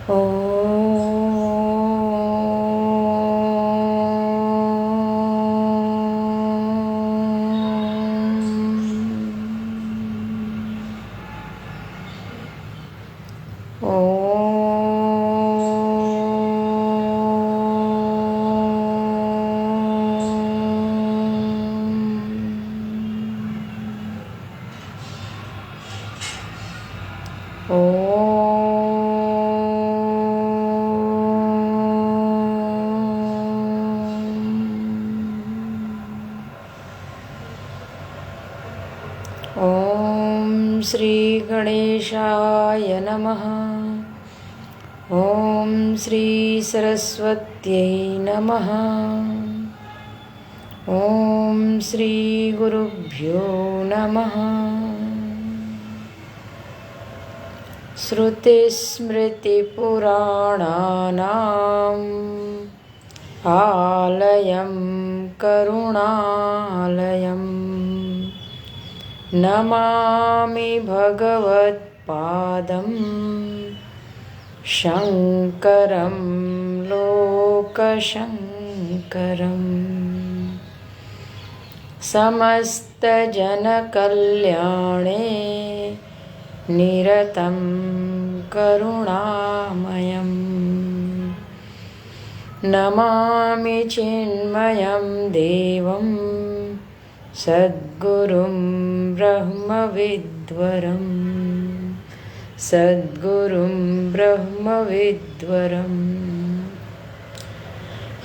ॐ श्री गणेशाय नमः। ॐ श्री सरस्वत्यै नमः। ॐ श्री गुरुभ्यो नमः। श्रुतिस्मृतिपुराणानाम् आलयं करुणालयम् नमामि भगवत्पादं शङ्करं लोकशङ्करम्। समस्तजनकल्याणे निरतं करुणामयं नमामि चिन्मयं देवं सद्गुरुं ब्रह्मविद्वरं सद्गुरुं ब्रह्मविद्वरम्।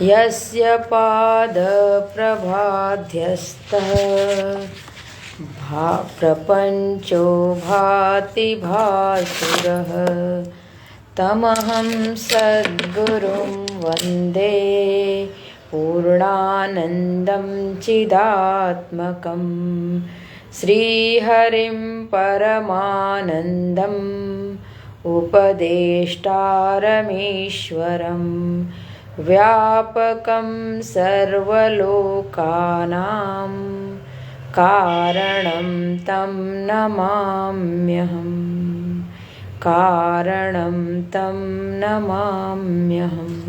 यस्य पादप्रभाध्यस्तः प्रपञ्चो भाति भासुरः तमहं सद्गुरुं वन्दे पूर्णानन्दं चिदात्मकं श्रीहरिं परमानन्दम् उपदेष्टारमीश्वरं व्यापकं सर्वलोकानां कारणं तं नमाम्यहम् कारणं तं नमाम्यहम्।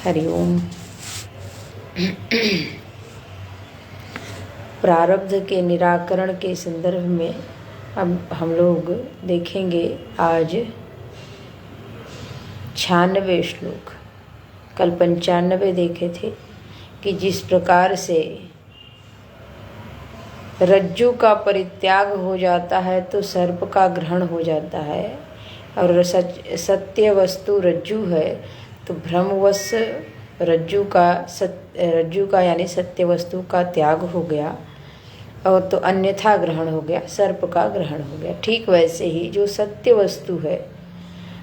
हरि ओम। प्रारब्ध के निराकरण के संदर्भ में अब हम लोग देखेंगे आज 96 श्लोक। कल 95 देखे थे कि जिस प्रकार से रज्जु का परित्याग हो जाता है तो सर्प का ग्रहण हो जाता है, और सत्य वस्तु रज्जु है तो भ्रमवश रज्जु का यानी सत्य वस्तु का त्याग हो गया, और तो अन्यथा ग्रहण हो गया, सर्प का ग्रहण हो गया। ठीक वैसे ही जो सत्य वस्तु है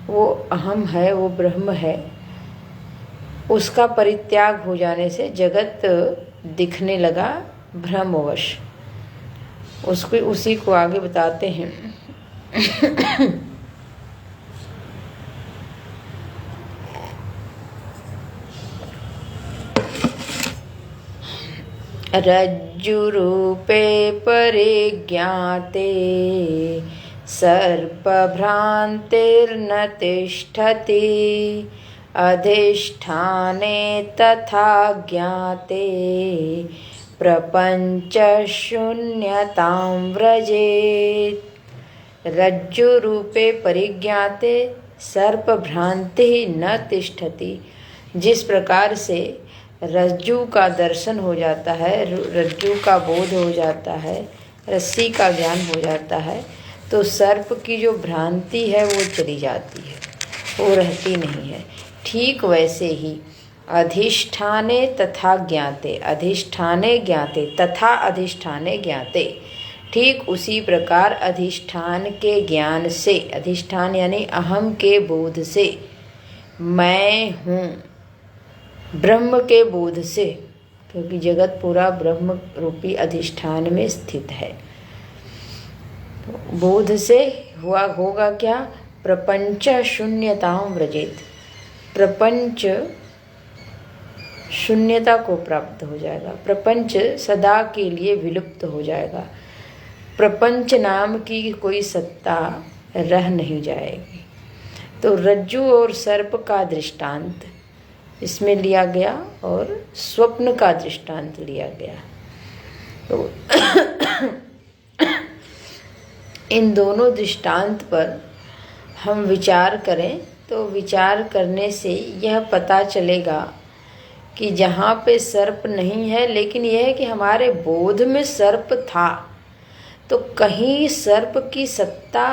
वो अहम है, वो ब्रह्म है, उसका परित्याग हो जाने से जगत दिखने लगा भ्रमवश। उसी को आगे बताते हैं। रज्जुरूपे परिज्ञाते सर्पभ्रान्तिर्न तिष्ठति अधिष्ठाने तथा ज्ञाते प्रपंच शून्यतां व्रजेत्। रज्जुरूपे परिज्ञाते सर्पभ्रांति न तिष्ठति। जिस प्रकार से रज्जु का दर्शन हो जाता है, रज्जु का बोध हो जाता है, रस्सी का ज्ञान हो जाता है, तो सर्प की जो भ्रांति है वो चली जाती है, वो रहती नहीं है। ठीक वैसे ही अधिष्ठाने तथा ज्ञाते, अधिष्ठाने ज्ञाते तथा अधिष्ठाने ज्ञाते, ठीक उसी प्रकार अधिष्ठान के ज्ञान से, अधिष्ठान यानी अहम के बोध से, मैं हूँ, ब्रह्म के बोध से, क्योंकि जगत पूरा ब्रह्म रूपी अधिष्ठान में स्थित है। बोध से होगा क्या? प्रपंच शून्यतां व्रजेत। प्रपंच शून्यता को प्राप्त हो जाएगा, प्रपंच सदा के लिए विलुप्त हो जाएगा, प्रपंच नाम की कोई सत्ता रह नहीं जाएगी। तो रज्जु और सर्प का दृष्टांत इसमें लिया गया और स्वप्न का दृष्टांत लिया गया। तो इन दोनों दृष्टांत पर हम विचार करें तो विचार करने से यह पता चलेगा कि जहाँ पे सर्प नहीं है, लेकिन यह है कि हमारे बोध में सर्प था, तो कहीं सर्प की सत्ता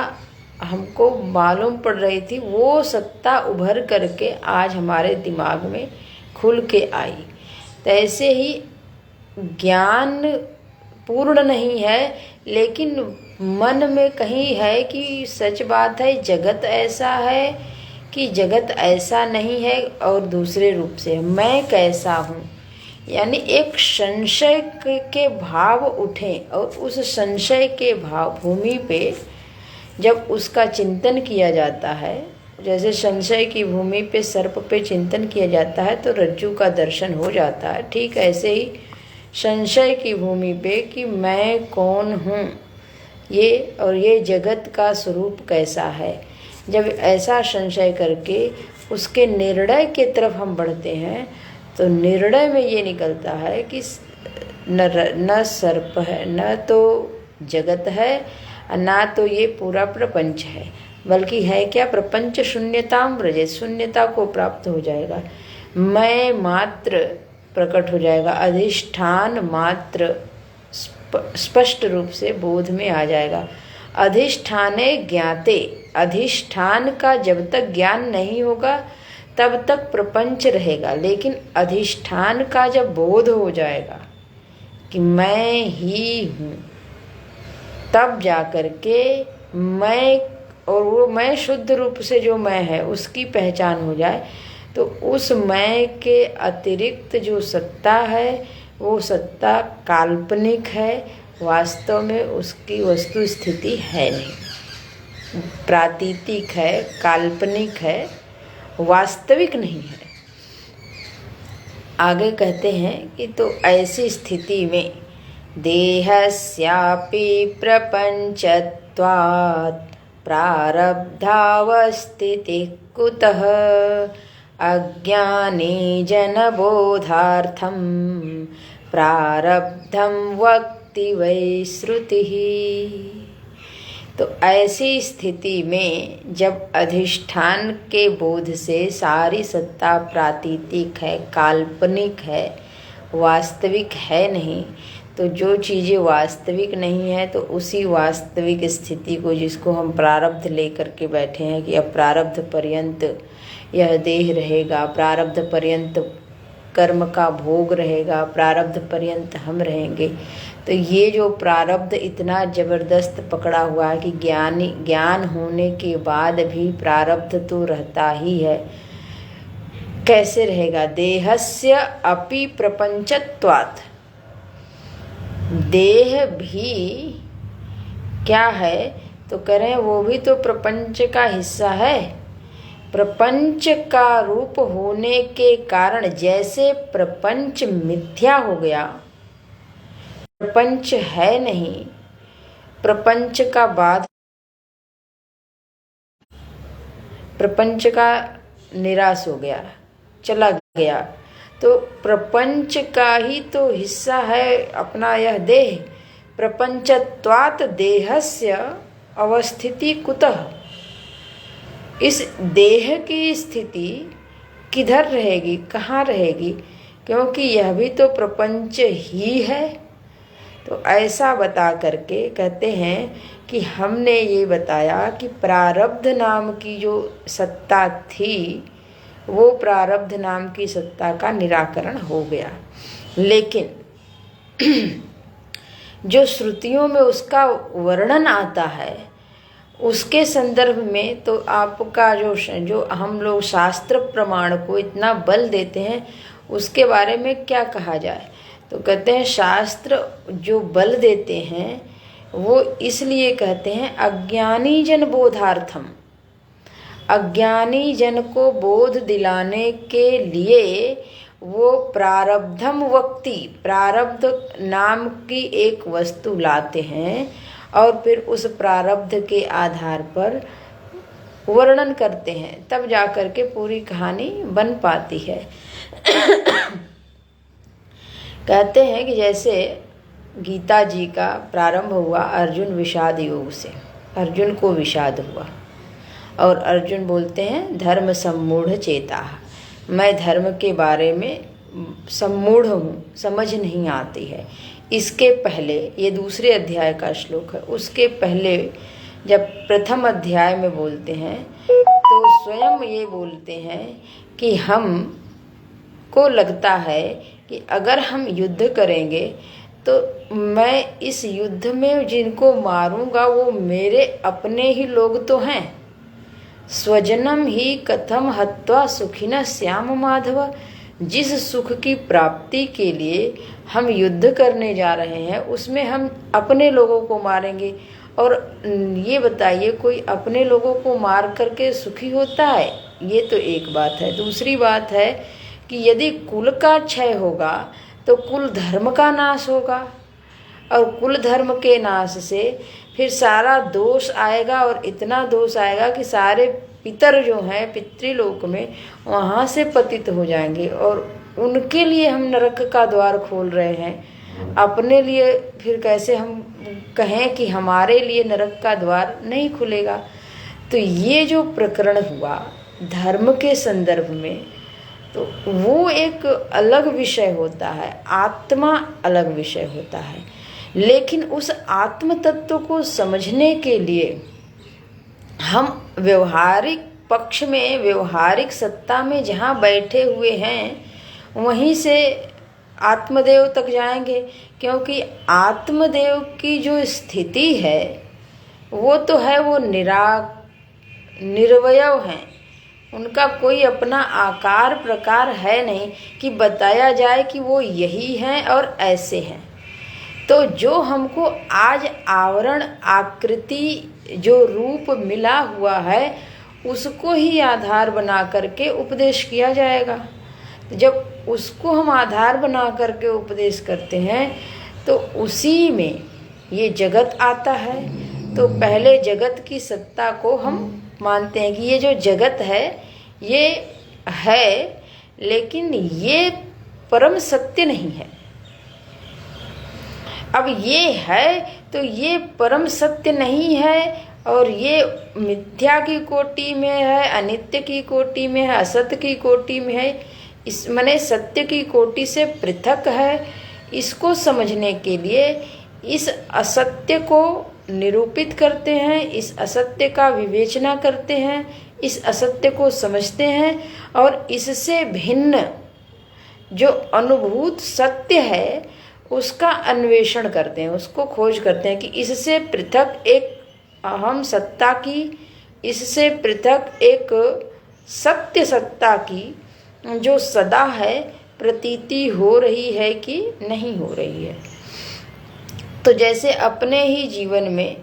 हमको मालूम पड़ रही थी, वो सत्ता उभर करके आज हमारे दिमाग में खुल के आई। तो ऐसे ही ज्ञान पूर्ण नहीं है, लेकिन मन में कहीं है कि सच बात है, जगत ऐसा है कि जगत ऐसा नहीं है और दूसरे रूप से मैं कैसा हूँ, यानी एक संशय के भाव उठे और उस संशय के भाव भूमि पे जब उसका चिंतन किया जाता है, जैसे संशय की भूमि पे सर्प पे चिंतन किया जाता है तो रज्जु का दर्शन हो जाता है। ठीक ऐसे ही संशय की भूमि पे कि मैं कौन हूँ, ये और ये जगत का स्वरूप कैसा है, जब ऐसा संशय करके उसके निर्णय के तरफ हम बढ़ते हैं तो निर्णय में ये निकलता है कि न सर्प है, न तो जगत है, ना तो ये पूरा प्रपंच है, बल्कि है क्या, प्रपंच शून्यताम व्रजे, शून्यता को प्राप्त हो जाएगा। मैं मात्र प्रकट हो जाएगा, अधिष्ठान मात्र स्पष्ट रूप से बोध में आ जाएगा। अधिष्ठाने ज्ञाते, अधिष्ठान का जब तक ज्ञान नहीं होगा तब तक प्रपंच रहेगा, लेकिन अधिष्ठान का जब बोध हो जाएगा कि मैं ही हूँ, तब जा कर के मैं, और वो मैं शुद्ध रूप से जो मैं है उसकी पहचान हो जाए, तो उस मैं के अतिरिक्त जो सत्ता है वो सत्ता काल्पनिक है, वास्तव में उसकी वस्तु स्थिति है नहीं, प्रातीतिक है, काल्पनिक है, वास्तविक नहीं है। आगे कहते हैं कि तो ऐसी स्थिति में देहस्यापि प्रपंचत्वात् प्रारब्धावस्थितिः कुतः अज्ञानी जनबोधार्थं प्रारब्धं वक्ति वै श्रुतिः। तो ऐसी स्थिति में जब अधिष्ठान के बोध से सारी सत्ता प्रातीतिक है, काल्पनिक है, वास्तविक है नहीं, तो जो चीज़ें वास्तविक नहीं है तो उसी वास्तविक स्थिति को, जिसको हम प्रारब्ध लेकर के बैठे हैं कि अब प्रारब्ध पर्यंत यह देह रहेगा, प्रारब्ध पर्यंत कर्म का भोग रहेगा, प्रारब्ध पर्यंत हम रहेंगे, तो ये जो प्रारब्ध इतना जबरदस्त पकड़ा हुआ है कि ज्ञान होने के बाद भी प्रारब्ध तो रहता ही है। कैसे रहेगा? देहस्य अपि प्रपंचत्वात्, देह भी क्या है तो करें, वो भी तो प्रपंच का हिस्सा है। प्रपंच का रूप होने के कारण जैसे प्रपंच मिथ्या हो गया, प्रपंच है नहीं, प्रपंच का बाद प्रपंच का निराश हो गया, चला गया, तो प्रपंच का ही तो हिस्सा है अपना यह देह। प्रपंचत्वात् देहस्य अवस्थिति कुतः, इस देह की स्थिति किधर रहेगी, कहाँ रहेगी, क्योंकि यह भी तो प्रपंच ही है। तो ऐसा बता करके कहते हैं कि हमने ये बताया कि प्रारब्ध नाम की जो सत्ता थी वो प्रारब्ध नाम की सत्ता का निराकरण हो गया, लेकिन जो श्रुतियों में उसका वर्णन आता है उसके संदर्भ में तो आपका जो हम लोग शास्त्र प्रमाण को इतना बल देते हैं, उसके बारे में क्या कहा जाए। तो कहते हैं शास्त्र जो बल देते हैं वो इसलिए कहते हैं अज्ञानी जन बोधार्थम, अज्ञानी जन को बोध दिलाने के लिए वो प्रारब्धम वक्ति, प्रारब्ध नाम की एक वस्तु लाते हैं और फिर उस प्रारब्ध के आधार पर वर्णन करते हैं, तब जा कर के पूरी कहानी बन पाती है। कहते हैं कि जैसे गीता जी का प्रारंभ हुआ अर्जुन विषाद योग से, अर्जुन को विषाद हुआ और अर्जुन बोलते हैं धर्म सम्मूढ़ चेता, मैं धर्म के बारे में सम्मूढ़ हूँ, समझ नहीं आती है। इसके पहले, ये दूसरे अध्याय का श्लोक है, उसके पहले जब प्रथम अध्याय में बोलते हैं तो स्वयं ये बोलते हैं कि हम को लगता है कि अगर हम युद्ध करेंगे तो मैं इस युद्ध में जिनको मारूंगा वो मेरे अपने ही लोग तो हैं। स्वजनम ही कथम हत्वा सुखिनः श्याम माधव, जिस सुख की प्राप्ति के लिए हम युद्ध करने जा रहे हैं उसमें हम अपने लोगों को मारेंगे। और ये बताइए, कोई अपने लोगों को मार करके सुखी होता है? ये तो एक बात है। दूसरी बात है कि यदि कुल का क्षय होगा तो कुल धर्म का नाश होगा, और कुल धर्म के नाश से फिर सारा दोष आएगा, और इतना दोष आएगा कि सारे पितर जो हैं पितृलोक में वहाँ से पतित हो जाएंगे, और उनके लिए हम नरक का द्वार खोल रहे हैं। अपने लिए फिर कैसे हम कहें कि हमारे लिए नरक का द्वार नहीं खुलेगा? तो ये जो प्रकरण हुआ धर्म के संदर्भ में, तो वो एक अलग विषय होता है, आत्मा अलग विषय होता है। लेकिन उस आत्म तत्व को समझने के लिए हम व्यवहारिक पक्ष में, व्यवहारिक सत्ता में जहाँ बैठे हुए हैं वहीं से आत्मदेव तक जाएंगे, क्योंकि आत्मदेव की जो स्थिति है वो तो है, वो निर्वयव हैं। उनका कोई अपना आकार प्रकार है नहीं कि बताया जाए कि वो यही हैं और ऐसे हैं। तो जो हमको आज आवरण आकृति जो रूप मिला हुआ है उसको ही आधार बना करके उपदेश किया जाएगा। जब उसको हम आधार बना करके उपदेश करते हैं तो उसी में ये जगत आता है। तो पहले जगत की सत्ता को हम मानते हैं कि ये जो जगत है ये है, लेकिन ये परम सत्य नहीं है। अब ये है तो ये परम सत्य नहीं है, और ये मिथ्या की कोटि में है, अनित्य की कोटि में है, असत्य की कोटि में है, इस माने सत्य की कोटि से पृथक है। इसको समझने के लिए इस असत्य को निरूपित करते हैं, इस असत्य का विवेचना करते हैं, इस असत्य को समझते हैं, और इससे भिन्न जो अनुभूत सत्य है उसका अन्वेषण करते हैं, उसको खोज करते हैं कि इससे पृथक एक अहम सत्ता की, इससे पृथक एक सत्य सत्ता की जो सदा है प्रतीति हो रही है कि नहीं हो रही है। तो जैसे अपने ही जीवन में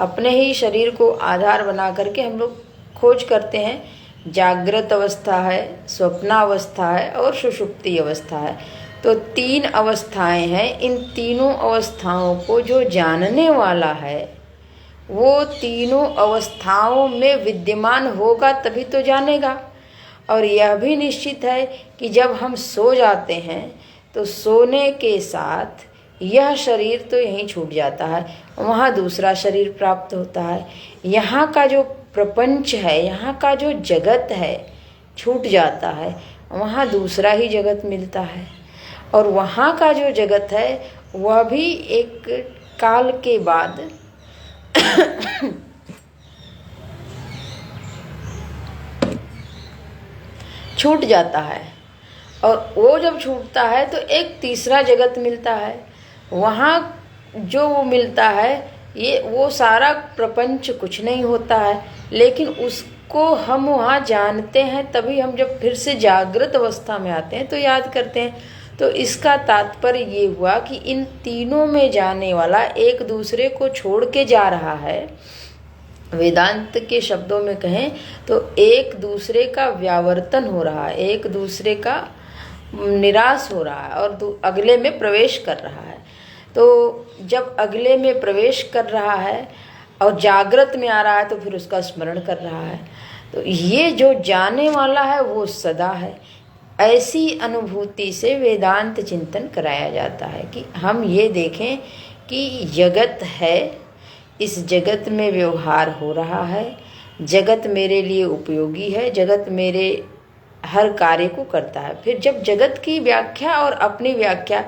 अपने ही शरीर को आधार बना करके हम लोग खोज करते हैं, जागृत अवस्था है, स्वप्नावस्था है और सुषुप्ति अवस्था है। तो तीन अवस्थाएं हैं। इन तीनों अवस्थाओं को जो जानने वाला है वो तीनों अवस्थाओं में विद्यमान होगा तभी तो जानेगा। और यह भी निश्चित है कि जब हम सो जाते हैं तो सोने के साथ यह शरीर तो यहीं छूट जाता है, वहाँ दूसरा शरीर प्राप्त होता है। यहाँ का जो प्रपंच है, यहाँ का जो जगत है छूट जाता है, वहाँ दूसरा ही जगत मिलता है। और वहाँ का जो जगत है वह भी एक काल के बाद छूट जाता है। और वो जब छूटता है तो एक तीसरा जगत मिलता है। वहाँ जो वो मिलता है ये वो सारा प्रपंच कुछ नहीं होता है, लेकिन उसको हम वहाँ जानते हैं तभी हम जब फिर से जागृत अवस्था में आते हैं तो याद करते हैं। तो इसका तात्पर्य ये हुआ कि इन तीनों में जाने वाला एक दूसरे को छोड़ के जा रहा है। वेदांत के शब्दों में कहें तो एक दूसरे का व्यावर्तन हो रहा है, एक दूसरे का निराश हो रहा है और अगले में प्रवेश कर रहा है। तो जब अगले में प्रवेश कर रहा है और जागृत में आ रहा है तो फिर उसका स्मरण कर रहा है। तो ये जो जाने वाला है वो सदा है। ऐसी अनुभूति से वेदांत चिंतन कराया जाता है कि हम ये देखें कि जगत है, इस जगत में व्यवहार हो रहा है, जगत मेरे लिए उपयोगी है, जगत मेरे हर कार्य को करता है। फिर जब जगत की व्याख्या और अपनी व्याख्या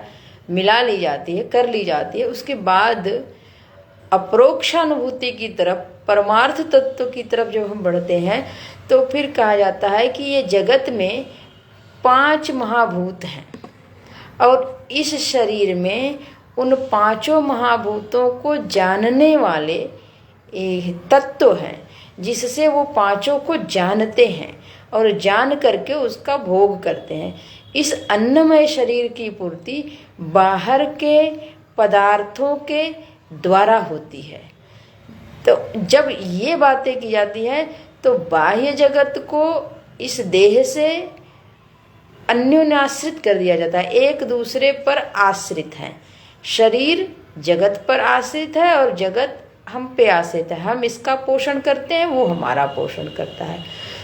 मिला ली जाती है, कर ली जाती है, उसके बाद अप्रोक्षानुभूति की तरफ, परमार्थ तत्व की तरफ जब हम बढ़ते हैं तो फिर कहा जाता है कि ये जगत में 5 महाभूत हैं और इस शरीर में उन 5 महाभूतों को जानने वाले तत्व हैं, जिससे वो 5 को जानते हैं और जान करके उसका भोग करते हैं। इस अन्नमय शरीर की पूर्ति बाहर के पदार्थों के द्वारा होती है। तो जब ये बातें की जाती है तो बाह्य जगत को इस देह से अन्योन्याश्रित कर दिया जाता है, एक दूसरे पर आश्रित है। शरीर जगत पर आश्रित है और जगत हम पे आश्रित है। हम इसका पोषण करते हैं, वो हमारा पोषण करता है।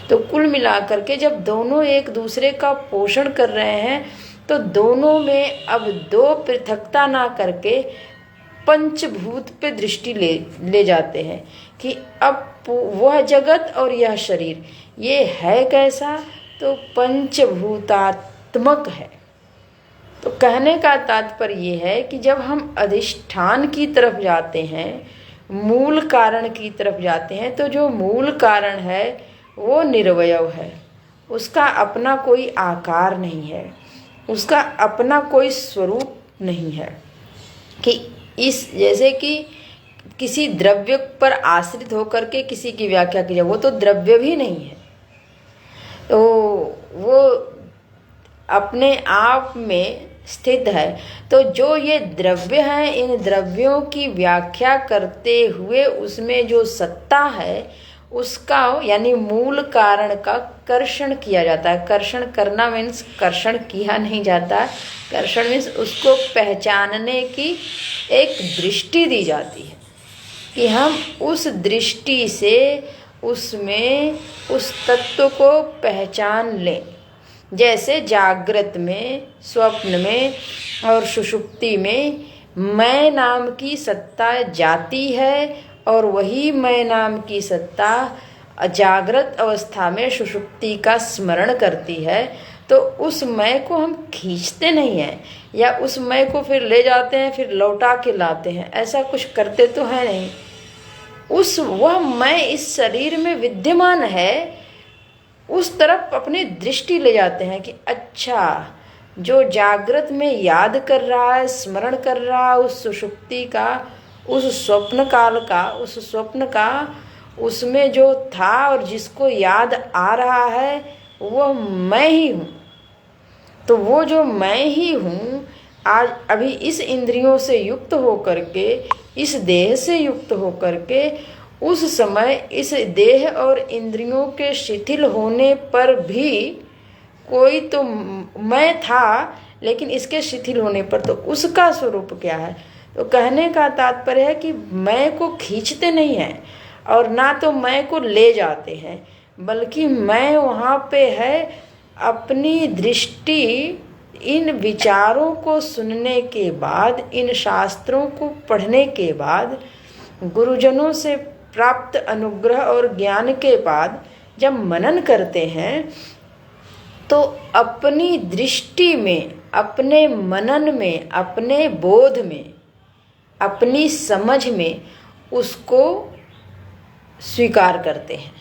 तो कुल मिलाकर के जब दोनों एक दूसरे का पोषण कर रहे हैं तो दोनों में अब 2 पृथकता ना करके पंचभूत पे दृष्टि ले जाते हैं कि अब वह जगत और यह शरीर ये है कैसा, तो पंचभूतात्मक है। तो कहने का तात्पर्य ये है कि जब हम अधिष्ठान की तरफ जाते हैं, मूल कारण की तरफ जाते हैं, तो जो मूल कारण है वो निर्वयव है, उसका अपना कोई आकार नहीं है, उसका अपना कोई स्वरूप नहीं है। कि इस जैसे कि किसी द्रव्य पर आश्रित होकर के किसी की व्याख्या की जाए, वो तो द्रव्य भी नहीं है, तो वो अपने आप में स्थित है। तो जो ये द्रव्य हैं, इन द्रव्यों की व्याख्या करते हुए उसमें जो सत्ता है उसका यानी मूल कारण का कर्षण किया जाता है। कर्षण करना मीन्स कर्षण किया नहीं जाता, कर्षण मीन्स उसको पहचानने की एक दृष्टि दी जाती है कि हम उस दृष्टि से उसमें उस तत्व को पहचान लें। जैसे जागृत में, स्वप्न में और सुषुप्ति में मैं नाम की सत्ता जाती है और वही मैं नाम की सत्ता जागृत अवस्था में सुषुप्ति का स्मरण करती है। तो उस मैं को हम खींचते नहीं हैं या उस मैं को फिर ले जाते हैं फिर लौटा के लाते हैं, ऐसा कुछ करते तो है नहीं। वह मैं इस शरीर में विद्यमान है, उस तरफ अपनी दृष्टि ले जाते हैं कि अच्छा, जो जागृत में याद कर रहा है, स्मरण कर रहा है उस सुषुप्ति का, उस स्वप्न काल का, उस स्वप्न का उसमें जो था और जिसको याद आ रहा है वो मैं ही हूँ। तो वो जो मैं ही हूँ आज अभी इस इंद्रियों से युक्त होकर के, इस देह से युक्त होकर के, उस समय इस देह और इंद्रियों के शिथिल होने पर भी कोई तो मैं था, लेकिन इसके शिथिल होने पर तो उसका स्वरूप क्या है। तो कहने का तात्पर्य है कि मैं को खींचते नहीं हैं और ना तो मैं को ले जाते हैं, बल्कि मैं वहाँ पे है। अपनी दृष्टि इन विचारों को सुनने के बाद, इन शास्त्रों को पढ़ने के बाद, गुरुजनों से प्राप्त अनुग्रह और ज्ञान के बाद जब मनन करते हैं तो अपनी दृष्टि में, अपने मनन में, अपने बोध में, अपनी समझ में उसको स्वीकार करते हैं,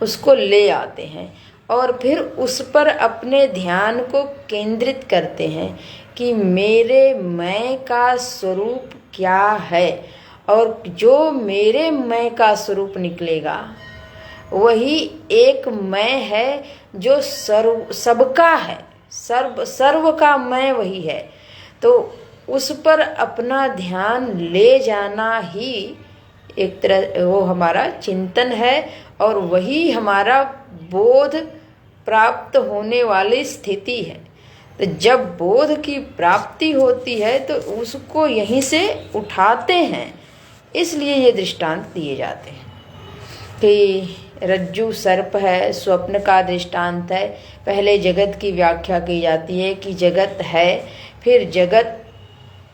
उसको ले आते हैं और फिर उस पर अपने ध्यान को केंद्रित करते हैं कि मेरे मैं का स्वरूप क्या है। और जो मेरे मैं का स्वरूप निकलेगा वही एक मैं है जो सबका है, सर्व का मैं वही है। तो उस पर अपना ध्यान ले जाना ही एक तरह वो हमारा चिंतन है और वही हमारा बोध प्राप्त होने वाली स्थिति है। तो जब बोध की प्राप्ति होती है तो उसको यहीं से उठाते हैं, इसलिए ये दृष्टांत दिए जाते हैं कि रज्जु सर्प है, स्वप्न का दृष्टांत है। पहले जगत की व्याख्या की जाती है कि जगत है, फिर जगत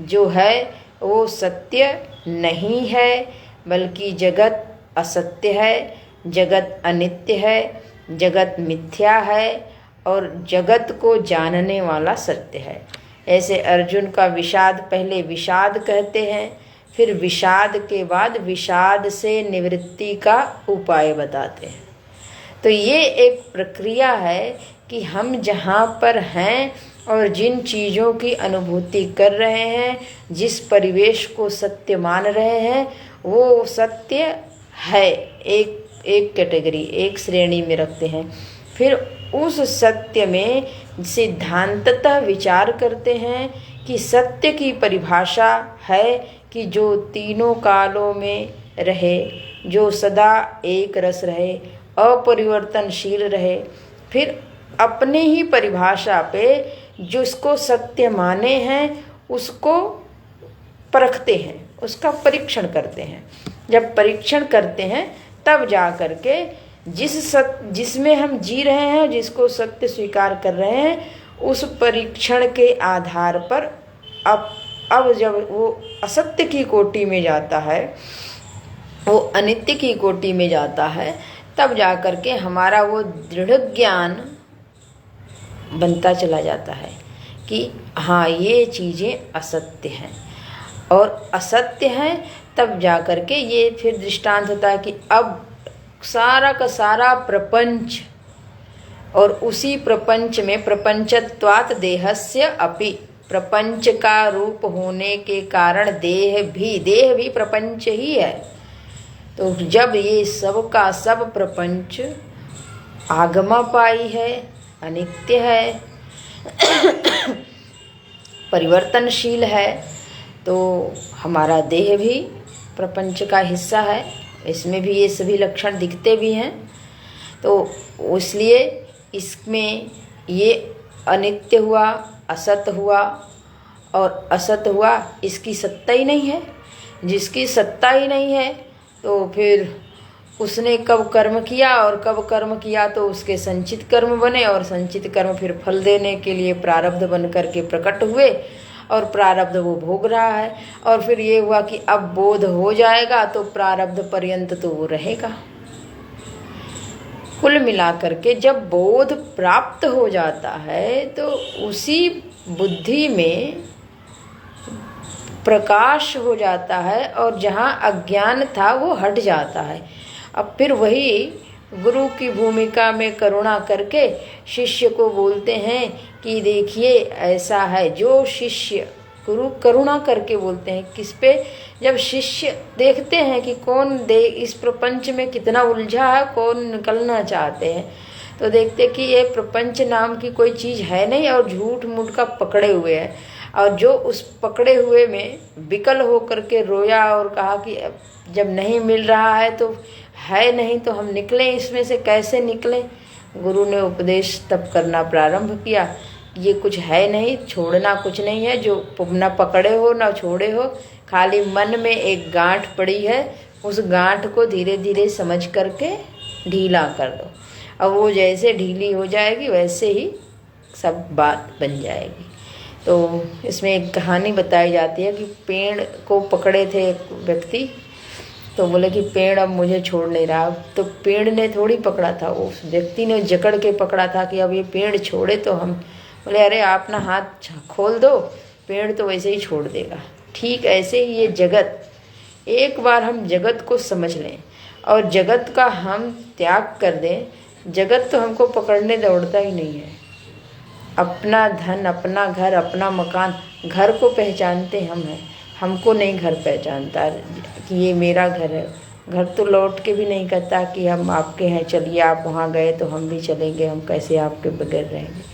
जो है वो सत्य नहीं है, बल्कि जगत असत्य है, जगत अनित्य है, जगत मिथ्या है और जगत को जानने वाला सत्य है। ऐसे अर्जुन का विषाद, पहले विषाद कहते हैं, फिर विषाद के बाद विषाद से निवृत्ति का उपाय बताते हैं। तो ये एक प्रक्रिया है कि हम जहाँ पर हैं और जिन चीज़ों की अनुभूति कर रहे हैं, जिस परिवेश को सत्य मान रहे हैं, वो सत्य है। एक कैटेगरी, एक श्रेणी में रखते हैं। फिर उस सत्य में सिद्धांततः विचार करते हैं कि सत्य की परिभाषा है कि जो तीनों कालों में रहे, जो सदा एक रस रहे, अपरिवर्तनशील रहे। फिर अपने ही परिभाषा पे जिसको सत्य माने हैं उसको परखते हैं, उसका परीक्षण करते हैं। जब परीक्षण करते हैं तब जा करके जिसमें हम जी रहे हैं, जिसको सत्य स्वीकार कर रहे हैं, उस परीक्षण के आधार पर अब जब वो असत्य की कोटि में जाता है, वो अनित्य की कोटि में जाता है, तब जा करके हमारा वो दृढ़ ज्ञान बनता चला जाता है कि हाँ ये चीज़ें असत्य हैं और असत्य हैं। तब जा करके ये फिर दृष्टांत होता है कि अब सारा का सारा प्रपंच, और उसी प्रपंच में प्रपंचत्वात् देहस्य अपि, प्रपंच का रूप होने के कारण देह भी प्रपंच ही है। तो जब ये सब का सब प्रपंच आगमापाई है, अनित्य है, परिवर्तनशील है, तो हमारा देह भी प्रपंच का हिस्सा है, इसमें भी ये सभी लक्षण दिखते भी हैं। तो इसलिए इसमें ये अनित्य हुआ, असत हुआ, और असत हुआ, इसकी सत्ता ही नहीं है। जिसकी सत्ता ही नहीं है तो फिर उसने कब कर्म किया और कब कर्म किया तो उसके संचित कर्म बने, और संचित कर्म फिर फल देने के लिए प्रारब्ध बन करके प्रकट हुए, और प्रारब्ध वो भोग रहा है। और फिर ये हुआ कि अब बोध हो जाएगा तो प्रारब्ध पर्यंत तो वो रहेगा। कुल मिलाकर के जब बोध प्राप्त हो जाता है तो उसी बुद्धि में प्रकाश हो जाता है, और जहाँ अज्ञान था वो हट जाता है। अब फिर वही गुरु की भूमिका में करुणा करके शिष्य को बोलते हैं कि देखिए ऐसा है। जो शिष्य, गुरु करुणा करके बोलते हैं किस पे? जब शिष्य देखते हैं कि कौन इस प्रपंच में कितना उलझा है, कौन निकलना चाहते हैं, तो देखते कि ये प्रपंच नाम की कोई चीज़ है नहीं और झूठ मूठ का पकड़े हुए है। और जो उस पकड़े हुए में विकल हो करके रोया और कहा कि जब नहीं मिल रहा है तो है नहीं, तो हम निकलें इसमें से, कैसे निकलें? गुरु ने उपदेश तब करना प्रारंभ किया, ये कुछ है नहीं, छोड़ना कुछ नहीं है, जो न पकड़े हो न छोड़े हो, खाली मन में एक गांठ पड़ी है, उस गांठ को धीरे धीरे समझ करके ढीला कर दो। अब वो जैसे ढीली हो जाएगी वैसे ही सब बात बन जाएगी। तो इसमें एक कहानी बताई जाती है कि पेड़ को पकड़े थे एक व्यक्ति, तो बोले कि पेड़ अब मुझे छोड़ नहीं रहा। तो पेड़ ने थोड़ी पकड़ा था, उस व्यक्ति ने जकड़ के पकड़ा था कि अब ये पेड़ छोड़े तो हम। बोले अरे आप ना हाथ खोल दो, पेड़ तो वैसे ही छोड़ देगा। ठीक ऐसे ही ये जगत, एक बार हम जगत को समझ लें और जगत का हम त्याग कर दें, जगत तो हमको पकड़ने दौड़ता ही नहीं है। अपना धन, अपना घर, अपना मकान, घर को पहचानते हम हैं, हमको नहीं घर पहचानता कि ये मेरा घर है। घर तो लौट के भी नहीं कहता कि हम आपके हैं, चलिए आप वहाँ गए तो हम भी चलेंगे, हम कैसे आपके बगैर रहेंगे।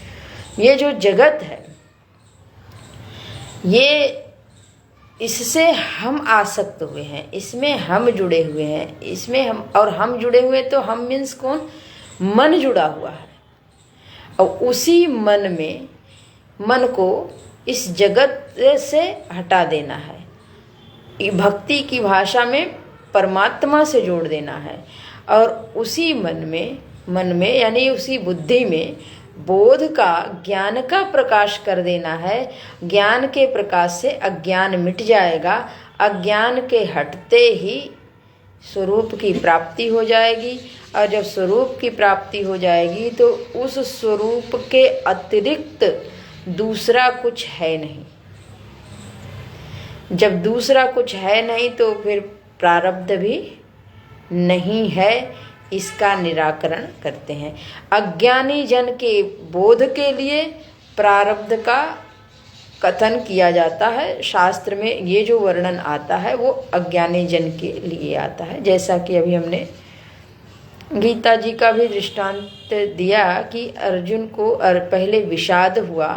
ये जो जगत है, ये इससे हम आसक्त हुए हैं, इसमें हम जुड़े हुए हैं, इसमें हम जुड़े हुए, तो हम मीन्स कौन? मन जुड़ा हुआ है। और उसी मन में, मन को इस जगत से हटा देना है, भक्ति की भाषा में परमात्मा से जोड़ देना है। और उसी मन में यानी उसी बुद्धि में बोध का, ज्ञान का प्रकाश कर देना है। ज्ञान के प्रकाश से अज्ञान मिट जाएगा। अज्ञान के हटते ही स्वरूप की प्राप्ति हो जाएगी, और जब स्वरूप की प्राप्ति हो जाएगी तो उस स्वरूप के अतिरिक्त दूसरा कुछ है नहीं। जब दूसरा कुछ है नहीं तो फिर प्रारब्ध भी नहीं है। इसका निराकरण करते हैं। अज्ञानी जन के बोध के लिए प्रारब्ध का कथन किया जाता है। शास्त्र में ये जो वर्णन आता है वो अज्ञानी जन के लिए आता है। जैसा कि अभी हमने गीता जी का भी दृष्टांत दिया कि अर्जुन को पहले विषाद हुआ,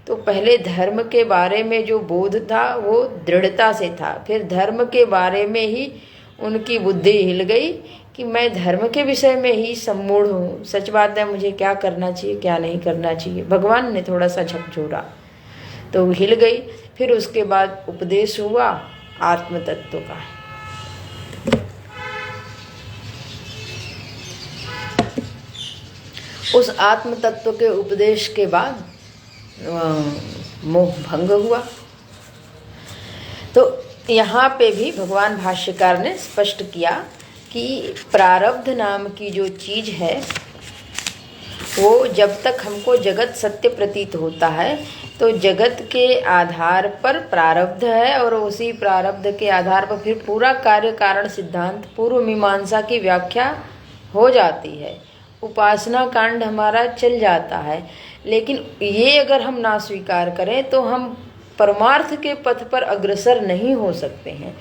तो पहले धर्म के बारे में जो बोध था वो दृढ़ता से था। फिर धर्म के बारे में ही उनकी बुद्धि हिल गई कि मैं धर्म के विषय में ही सम्मूढ़ हूँ। सच बात है, मुझे क्या करना चाहिए क्या नहीं करना चाहिए। भगवान ने थोड़ा सा झकझोरा तो हिल गई। फिर उसके बाद उपदेश हुआ आत्म तत्व का। उस आत्म तत्व के उपदेश के बाद मोह भंग हुआ। तो यहाँ पे भी भगवान भाष्यकार ने स्पष्ट किया कि प्रारब्ध नाम की जो चीज़ है वो जब तक हमको जगत सत्य प्रतीत होता है तो जगत के आधार पर प्रारब्ध है, और उसी प्रारब्ध के आधार पर फिर पूरा कार्य कारण सिद्धांत पूर्व मीमांसा की व्याख्या हो जाती है। उपासना कांड हमारा चल जाता है। लेकिन ये अगर हम ना स्वीकार करें तो हम परमार्थ के पथ पर अग्रसर नहीं हो सकते हैं।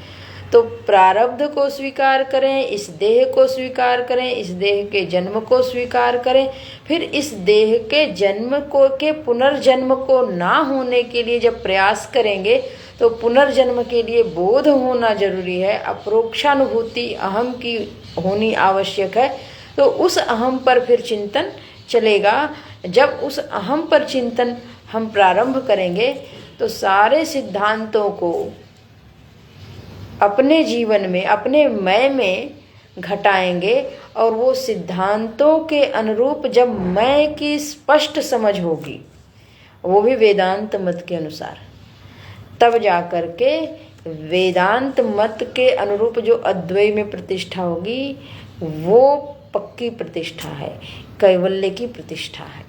तो प्रारब्ध को स्वीकार करें, इस देह को स्वीकार करें, इस देह के जन्म को स्वीकार करें, फिर इस देह के जन्म को के पुनर्जन्म को ना होने के लिए जब प्रयास करेंगे तो पुनर्जन्म के लिए बोध होना जरूरी है। अपरोक्षानुभूति अहम की होनी आवश्यक है। तो उस अहम पर फिर चिंतन चलेगा। जब उस अहम पर चिंतन हम प्रारंभ करेंगे तो सारे सिद्धांतों को अपने जीवन में, अपने मैं में घटाएंगे, और वो सिद्धांतों के अनुरूप जब मैं की स्पष्ट समझ होगी, वो भी वेदांत मत के अनुसार, तब जाकर के वेदांत मत के अनुरूप जो अद्वैत में प्रतिष्ठा होगी वो पक्की प्रतिष्ठा है, कैवल्य की प्रतिष्ठा है।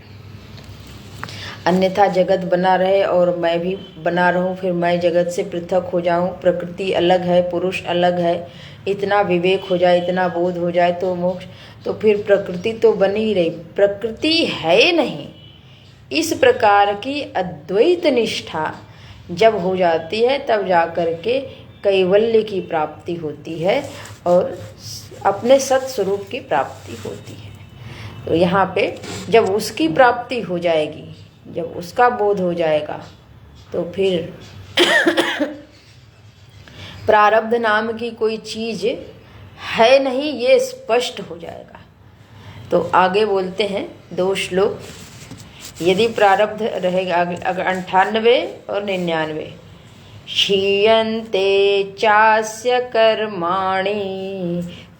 अन्यथा जगत बना रहे और मैं भी बना रहूं, फिर मैं जगत से पृथक हो जाऊं, प्रकृति अलग है, पुरुष अलग है, इतना विवेक हो जाए, इतना बोध हो जाए तो मोक्ष, तो फिर प्रकृति तो बनी ही रही, प्रकृति है नहीं। इस प्रकार की अद्वैत निष्ठा जब हो जाती है तब जाकर के कैवल्य की प्राप्ति होती है और अपने सत्स्वरूप की प्राप्ति होती है। तो यहाँ पे जब उसकी प्राप्ति हो जाएगी, जब उसका बोध हो जाएगा तो फिर प्रारब्ध नाम की कोई चीज है नहीं, ये स्पष्ट हो जाएगा। तो आगे बोलते हैं 2 श्लोक। यदि प्रारब्ध रहेगा 98 और 99। क्षीयन्ते चास्य कर्माणि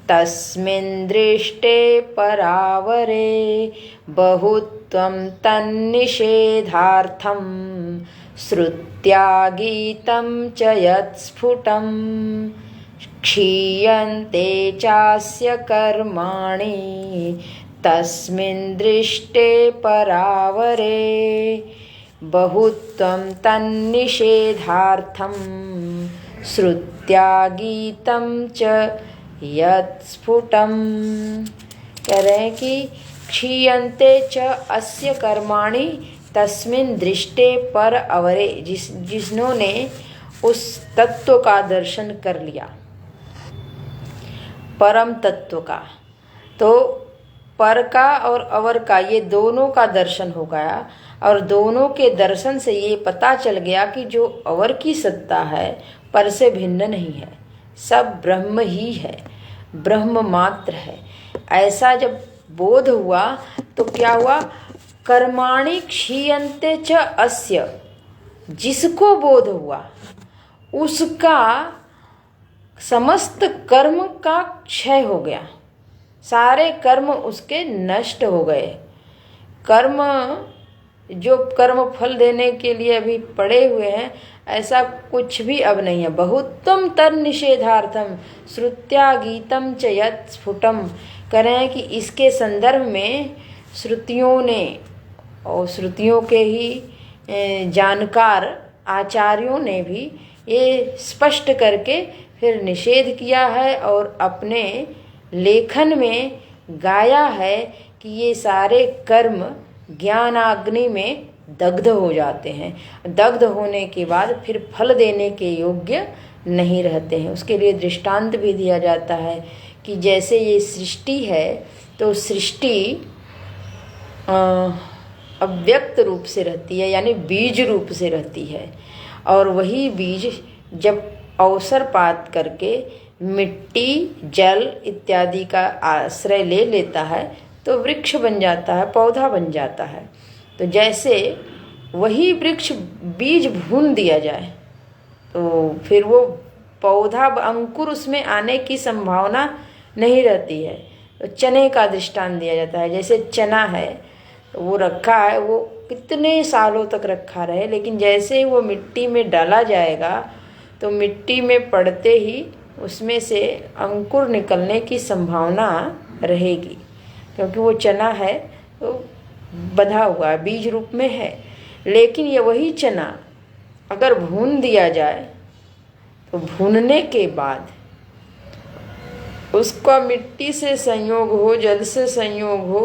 तस्मिन् दृष्टे परावरे बहुत्वं तन्निषेधार्थं श्रुत्या गीतं च यत्स्फुटं। क्षीयन्ते चास्य कर्माणि तस्मिन् दृष्टे परावरे बहुत्वं तन्निषेधार्थं श्रुत्या गीतं च यत्स्फुटं। कह रहे हैं कि क्षीयन्ते च अस्य कर्माणि तस्मिन् दृष्टे पर अवरे, जिन्होंने उस तत्व का दर्शन कर लिया, परम तत्व का, तो पर का और अवर का ये दोनों का दर्शन हो गया, और दोनों के दर्शन से ये पता चल गया कि जो अवर की सत्ता है पर से भिन्न नहीं है, सब ब्रह्म ही है, ब्रह्म मात्र है। ऐसा जब बोध हुआ तो क्या हुआ? कर्माणि क्षीयन्ते च अस्य, जिसको बोध हुआ उसका समस्त कर्म का क्षय हो गया। सारे कर्म उसके नष्ट हो गए। कर्म जो कर्म फल देने के लिए अभी पड़े हुए हैं, ऐसा कुछ भी अब नहीं है। बहुत्तम तर निषेधार्थम श्रुत्या गीतम च यत् स्फुटम। कह रहे हैं कि इसके संदर्भ में श्रुतियों ने और श्रुतियों के ही जानकार आचार्यों ने भी ये स्पष्ट करके फिर निषेध किया है और अपने लेखन में गाया है कि ये सारे कर्म ज्ञानाग्नि में दग्ध हो जाते हैं। दग्ध होने के बाद फिर फल देने के योग्य नहीं रहते हैं। उसके लिए दृष्टांत भी दिया जाता है कि जैसे ये सृष्टि है तो सृष्टि अव्यक्त रूप से रहती है, यानी बीज रूप से रहती है, और वही बीज जब अवसर पात करके मिट्टी, जल इत्यादि का आश्रय ले लेता है तो वृक्ष बन जाता है, पौधा बन जाता है। तो जैसे वही वृक्ष बीज भून दिया जाए तो फिर वो पौधा अंकुर उसमें आने की संभावना नहीं रहती है। तो चने का दृष्टांत दिया जाता है। जैसे चना है तो वो रखा है, वो कितने सालों तक रखा रहे, लेकिन जैसे ही वो मिट्टी में डाला जाएगा तो मिट्टी में पड़ते ही उसमें से अंकुर निकलने की संभावना रहेगी, क्योंकि वो चना है तो बंधा हुआ बीज रूप में है। लेकिन ये वही चना अगर भून दिया जाए तो भूनने के बाद उसका मिट्टी से संयोग हो, जल से संयोग हो,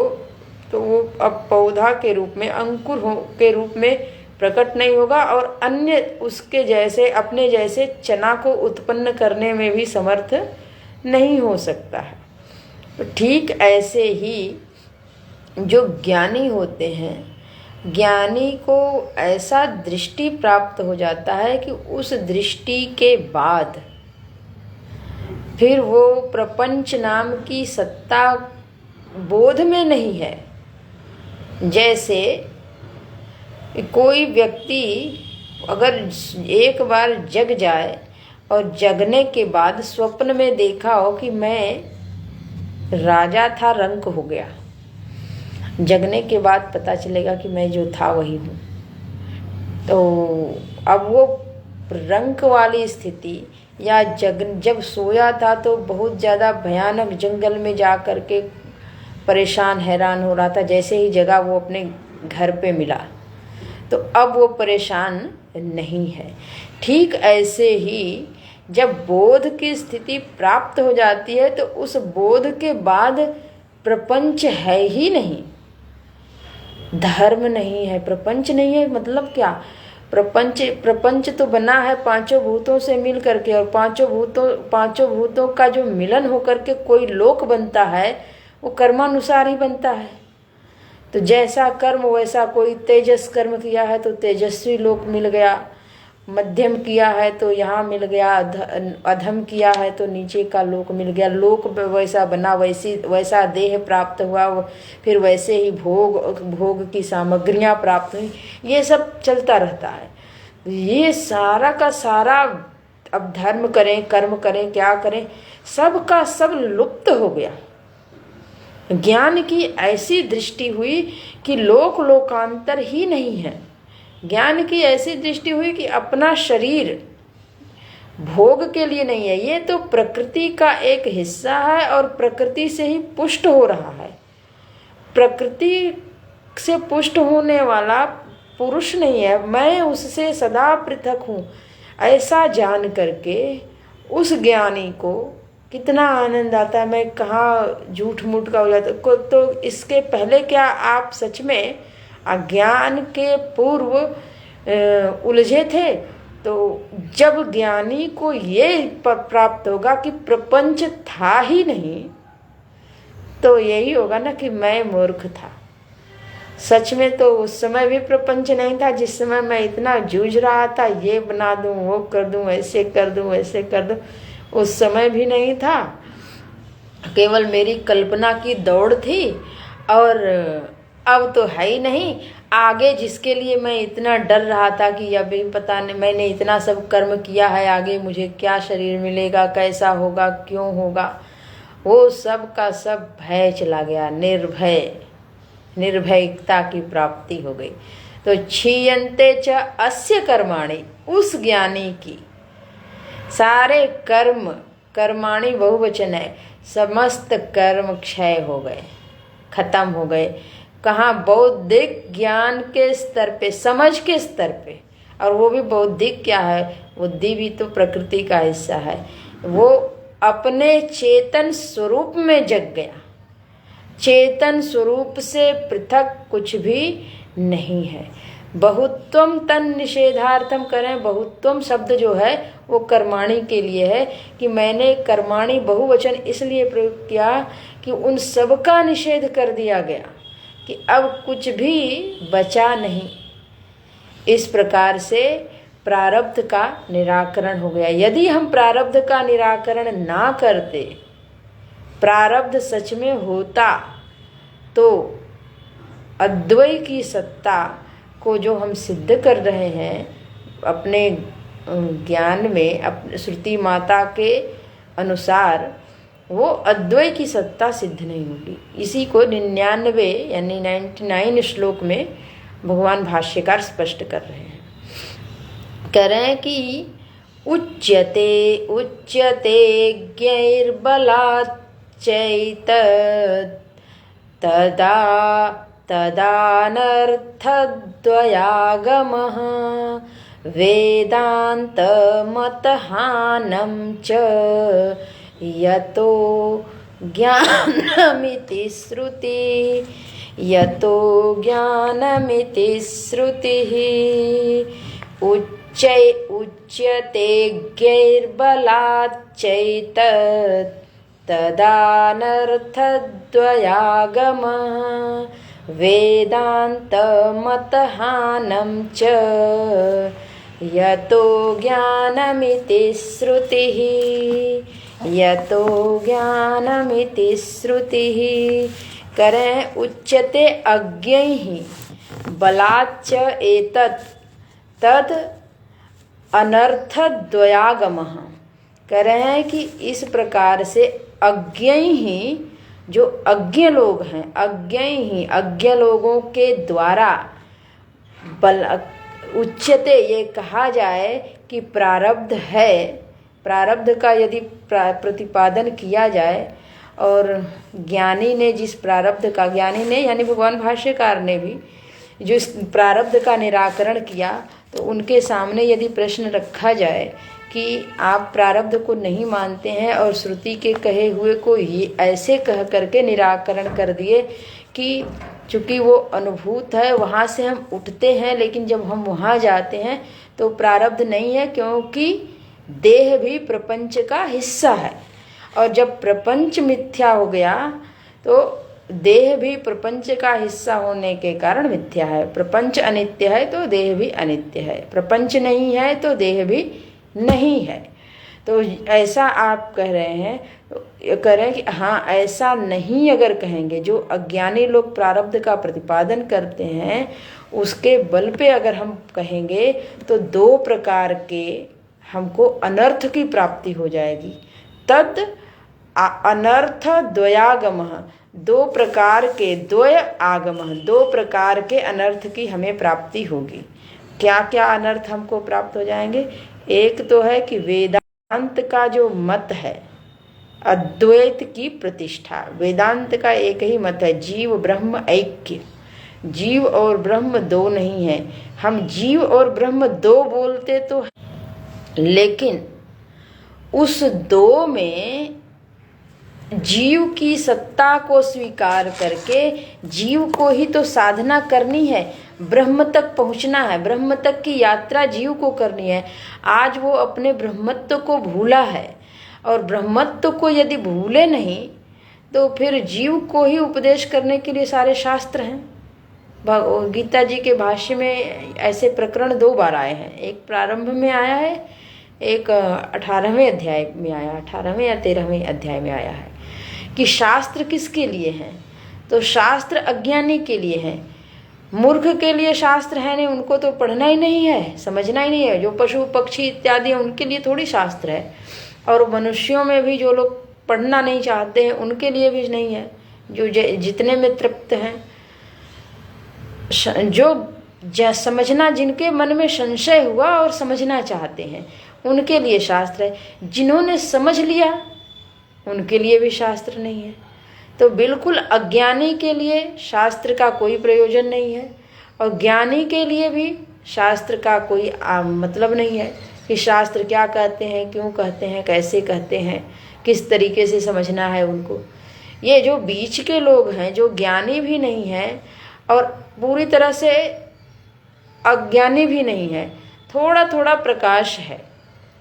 तो वो अब पौधा के रूप में, अंकुर हो के रूप में प्रकट नहीं होगा और अन्य उसके जैसे, अपने जैसे चना को उत्पन्न करने में भी समर्थ नहीं हो सकता है। तो ठीक ऐसे ही जो ज्ञानी होते हैं, ज्ञानी को ऐसा दृष्टि प्राप्त हो जाता है कि उस दृष्टि के बाद फिर वो प्रपंच नाम की सत्ता बोध में नहीं है। जैसे कोई व्यक्ति अगर एक बार जग जाए और जगने के बाद स्वप्न में देखा हो कि मैं राजा था, रंक हो गया, जगने के बाद पता चलेगा कि मैं जो था वही हूँ, तो अब वो रंक वाली स्थिति, या जब सोया था तो बहुत ज़्यादा भयानक जंगल में जा कर के परेशान हैरान हो रहा था, जैसे ही जगह वो अपने घर पे मिला तो अब वो परेशान नहीं है। ठीक ऐसे ही जब बोध की स्थिति प्राप्त हो जाती है तो उस बोध के बाद प्रपंच है ही नहीं, धर्म नहीं है, प्रपंच नहीं है। मतलब क्या? प्रपंच तो बना है पांचों भूतों से मिल करके, और पांचों भूतों का जो मिलन होकर के कोई लोक बनता है वो कर्मानुसार ही बनता है। तो जैसा कर्म वैसा, कोई तेजस कर्म किया है तो तेजस्वी लोक मिल गया, मध्यम किया है तो यहाँ मिल गया, अधम किया है तो नीचे का लोक मिल गया। लोक वैसा बना, वैसा देह प्राप्त हुआ, फिर वैसे ही भोग की सामग्रियाँ प्राप्त हुई। ये सब चलता रहता है। ये सारा का सारा अब धर्म करें, कर्म करें, क्या करें, सब का सब लुप्त हो गया। ज्ञान की ऐसी दृष्टि हुई कि लोकांतर ही नहीं है। ज्ञान की ऐसी दृष्टि हुई कि अपना शरीर भोग के लिए नहीं है, ये तो प्रकृति का एक हिस्सा है और प्रकृति से ही पुष्ट हो रहा है। प्रकृति से पुष्ट होने वाला पुरुष नहीं है, मैं उससे सदा पृथक हूँ, ऐसा जान करके उस ज्ञानी को कितना आनंद आता है। मैं कहाँ झूठ मूठ का हो जाता। तो इसके पहले क्या आप सच में अज्ञान के पूर्व उलझे थे? तो जब ज्ञानी को ये प्राप्त होगा कि प्रपंच था ही नहीं, तो यही होगा ना कि मैं मूर्ख था। सच में तो उस समय भी प्रपंच नहीं था, जिस समय मैं इतना जूझ रहा था, ये बना दूं, वो कर दूं, ऐसे कर दूं, ऐसे कर दूं, उस समय भी नहीं था। केवल मेरी कल्पना की दौड़ थी, और अब तो है ही नहीं। आगे जिसके लिए मैं इतना डर रहा था कि अभी पता नहीं, मैंने इतना सब कर्म किया है, आगे मुझे क्या शरीर मिलेगा, कैसा होगा, क्यों होगा, वो सब का सब भय चला गया, निर्भयता की प्राप्ति हो गई। तो क्षीयन्ते च अस्य कर्माणि, उस ज्ञानी की सारे कर्म, कर्माणि बहुवचन है, समस्त कर्म क्षय हो गए, खत्म हो गए। कहाँ? बौद्धिक ज्ञान के स्तर पे, समझ के स्तर पे। और वो भी बौद्धिक क्या है? बुद्धि भी तो प्रकृति का हिस्सा है। वो अपने चेतन स्वरूप में जग गया। चेतन स्वरूप से पृथक कुछ भी नहीं है। बहुत्वम तन निषेधार्थम करें। बहुत्वम शब्द जो है वो कर्माणी के लिए है, कि मैंने कर्माणी बहुवचन इसलिए प्रयोग किया कि उन सब का निषेध कर दिया गया, कि अब कुछ भी बचा नहीं। इस प्रकार से प्रारब्ध का निराकरण हो गया। यदि हम प्रारब्ध का निराकरण ना करते, प्रारब्ध सच में होता, तो अद्वैत की सत्ता को जो हम सिद्ध कर रहे हैं अपने ज्ञान में, अपने श्रुति माता के अनुसार, वो अद्वैत की सत्ता सिद्ध नहीं होगी। इसी को 99 यानी 99 श्लोक में भगवान भाष्यकार स्पष्ट कर रहे हैं। कह रहे हैं कि उच्यते ज्ञैर्बलात् चैतत् तदानर्थद्वयागमः वेदान्तमतहानं च यतो ज्ञानमिति श्रुतिः उच्यते ज्ञैर्बलात् चैतत् तदानर्थद्वयागमः वेदान्तमतहानं च यतो ज्ञानमिति श्रुतिः। करें उच्यते अज्ञैः बलाच्च एतत् तद अनर्थद्वयागमः। कह रहे हैं कि इस प्रकार से अज्ञैः, जो अज्ञ लोग हैं, अज्ञ लोगों के द्वारा उच्यते, ये कहा जाए कि प्रारब्ध है, प्रारब्ध का यदि प्रतिपादन किया जाए, और ज्ञानी ने जिस प्रारब्ध का, ज्ञानी ने यानी भगवान भाष्यकार ने भी जो इस प्रारब्ध का निराकरण किया, तो उनके सामने यदि प्रश्न रखा जाए कि आप प्रारब्ध को नहीं मानते हैं और श्रुति के कहे हुए को ये ऐसे कह करके निराकरण कर दिए कि चूँकि वो अनुभूत है, वहाँ से हम उठते हैं, लेकिन जब हम वहाँ जाते हैं तो प्रारब्ध नहीं है, क्योंकि देह भी प्रपंच का हिस्सा है। और जब प्रपंच मिथ्या हो गया तो देह भी प्रपंच का हिस्सा होने के कारण मिथ्या है। प्रपंच अनित्य है तो देह भी अनित्य है, प्रपंच नहीं है तो देह भी नहीं है। तो ऐसा आप कह रहे हैं, कह रहे हैं कि हाँ, ऐसा नहीं अगर कहेंगे, जो अज्ञानी लोग प्रारब्ध का प्रतिपादन करते हैं उसके बल पे अगर हम कहेंगे तो दो प्रकार के हमको अनर्थ की प्राप्ति हो जाएगी। तद अनर्थ द्वयागमः, दो प्रकार के, द्वय आगमः, दो प्रकार के अनर्थ की हमें प्राप्ति होगी। क्या क्या अनर्थ हमको प्राप्त हो जाएंगे? एक तो है कि वेदांत का जो मत है, अद्वैत की प्रतिष्ठा। वेदांत का एक ही मत है, जीव ब्रह्म ऐक्य। जीव और ब्रह्म दो नहीं है। हम जीव और ब्रह्म दो बोलते तो, लेकिन उस दो में जीव की सत्ता को स्वीकार करके जीव को ही तो साधना करनी है, ब्रह्म तक पहुंचना है, ब्रह्म तक की यात्रा जीव को करनी है। आज वो अपने ब्रह्मत्व को भूला है, और ब्रह्मत्व को यदि भूले नहीं तो फिर जीव को ही उपदेश करने के लिए सारे शास्त्र हैं। गीता जी के भाष्य में ऐसे प्रकरण 2 बार आए हैं, एक प्रारंभ में आया है, एक 18वें अध्याय में आया, 18वें या 13वें अध्याय में आया है कि शास्त्र किसके लिए हैं। तो शास्त्र अज्ञानी के लिए है, मूर्ख के लिए शास्त्र है नहीं, उनको तो पढ़ना ही नहीं है, समझना ही नहीं है। जो पशु पक्षी इत्यादि हैं उनके लिए थोड़ी शास्त्र है। और मनुष्यों में भी जो लोग पढ़ना नहीं चाहते हैं उनके लिए भी नहीं है, जो जितने में तृप्त हैं, जो समझना, जिनके मन में संशय हुआ और समझना चाहते हैं उनके लिए शास्त्र है। जिन्होंने समझ लिया उनके लिए भी शास्त्र नहीं है। तो बिल्कुल अज्ञानी के लिए शास्त्र का कोई प्रयोजन नहीं है और ज्ञानी के लिए भी शास्त्र का कोई मतलब नहीं है कि शास्त्र क्या कहते हैं, क्यों कहते हैं, कैसे कहते हैं, किस तरीके से समझना है उनको। ये जो बीच के लोग हैं, जो ज्ञानी भी नहीं हैं और पूरी तरह से अज्ञानी भी नहीं है, थोड़ा थोड़ा प्रकाश है,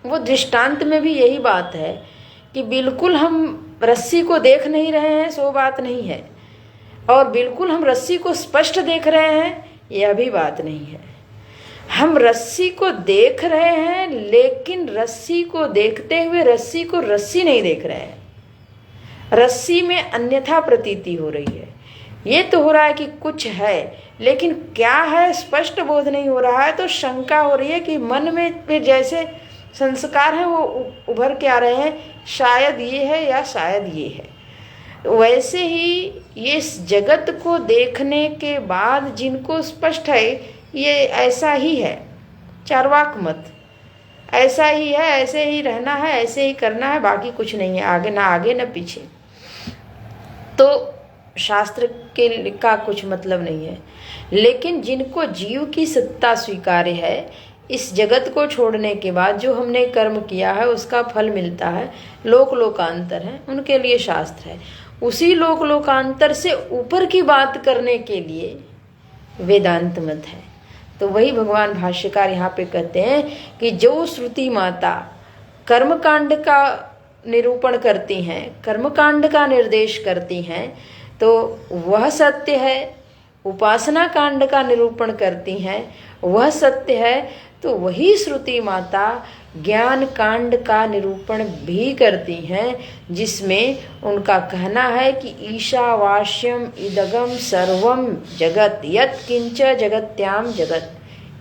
वो दृष्टांत में भी यही बात है कि बिल्कुल हम रस्सी को देख नहीं रहे हैं, सो बात नहीं है, और बिल्कुल हम रस्सी को स्पष्ट देख रहे हैं, यह भी बात नहीं है। हम रस्सी को देख रहे हैं लेकिन रस्सी को देखते हुए रस्सी को रस्सी नहीं देख रहे हैं, रस्सी में अन्यथा प्रतीति हो रही है। ये तो हो रहा है कि कुछ है, लेकिन क्या है स्पष्ट बोध नहीं हो रहा है, तो शंका हो रही है कि मन में फिर जैसे संस्कार हैं वो उभर के आ रहे हैं, शायद ये है या शायद ये है। वैसे ही ये इस जगत को देखने के बाद जिनको स्पष्ट है ये ऐसा ही है, चार्वाक मत, ऐसा ही है, ऐसे ही रहना है, ऐसे ही करना है, बाकी कुछ नहीं है, आगे ना पीछे, तो शास्त्र के का कुछ मतलब नहीं है। लेकिन जिनको जीव की सत्ता स्वीकार्य है, इस जगत को छोड़ने के बाद जो हमने कर्म किया है उसका फल मिलता है, लोक लोकांतर है, उनके लिए शास्त्र है। उसी लोक लोकांतर से ऊपर की बात करने के लिए वेदांत मत है। तो वही भगवान भाष्यकार यहाँ पे कहते हैं कि जो श्रुति माता कर्मकांड का निरूपण करती हैं, कर्मकांड का निर्देश करती हैं, तो वह सत्य है। उपासना कांड का निरूपण करती हैं, वह सत्य है। तो वही श्रुति माता ज्ञान कांड का निरूपण भी करती हैं, जिसमें उनका कहना है कि ईशावास्यम इदगम सर्वम जगत यत् किंच जगत्याम जगत,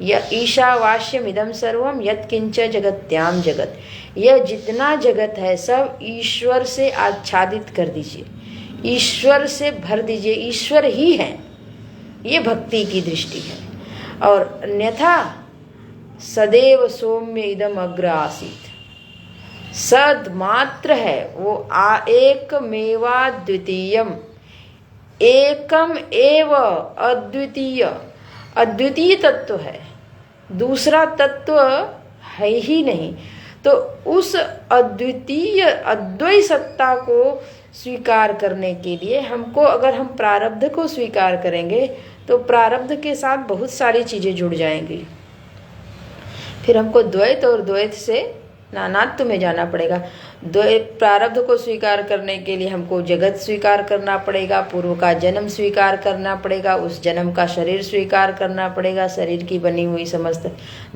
यह ईशावास्यम इदम सर्वम यत् किंच जगत्याम जगत, यह जितना जगत है सब ईश्वर से आच्छादित कर दीजिए, ईश्वर से भर दीजिए, ईश्वर ही है। ये भक्ति की दृष्टि है। और अन्यथा सदैव सौम्य इदम अग्र आसीत, सद मात्र है वो, एकमेवा द्वितीयम, एकम एव अद्वितीय, अद्वितीय तत्व है, दूसरा तत्व है ही नहीं। तो उस अद्वितीय अद्वैय सत्ता को स्वीकार करने के लिए हमको, अगर हम प्रारब्ध को स्वीकार करेंगे तो प्रारब्ध के साथ बहुत सारी चीज़ें जुड़ जाएंगी, फिर हमको द्वैत और द्वैत से नानात्व में जाना पड़ेगा। प्रारब्ध को स्वीकार करने के लिए हमको जगत स्वीकार करना पड़ेगा, पूर्व का जन्म स्वीकार करना पड़ेगा, उस जन्म का शरीर स्वीकार करना पड़ेगा, शरीर की बनी हुई समस्त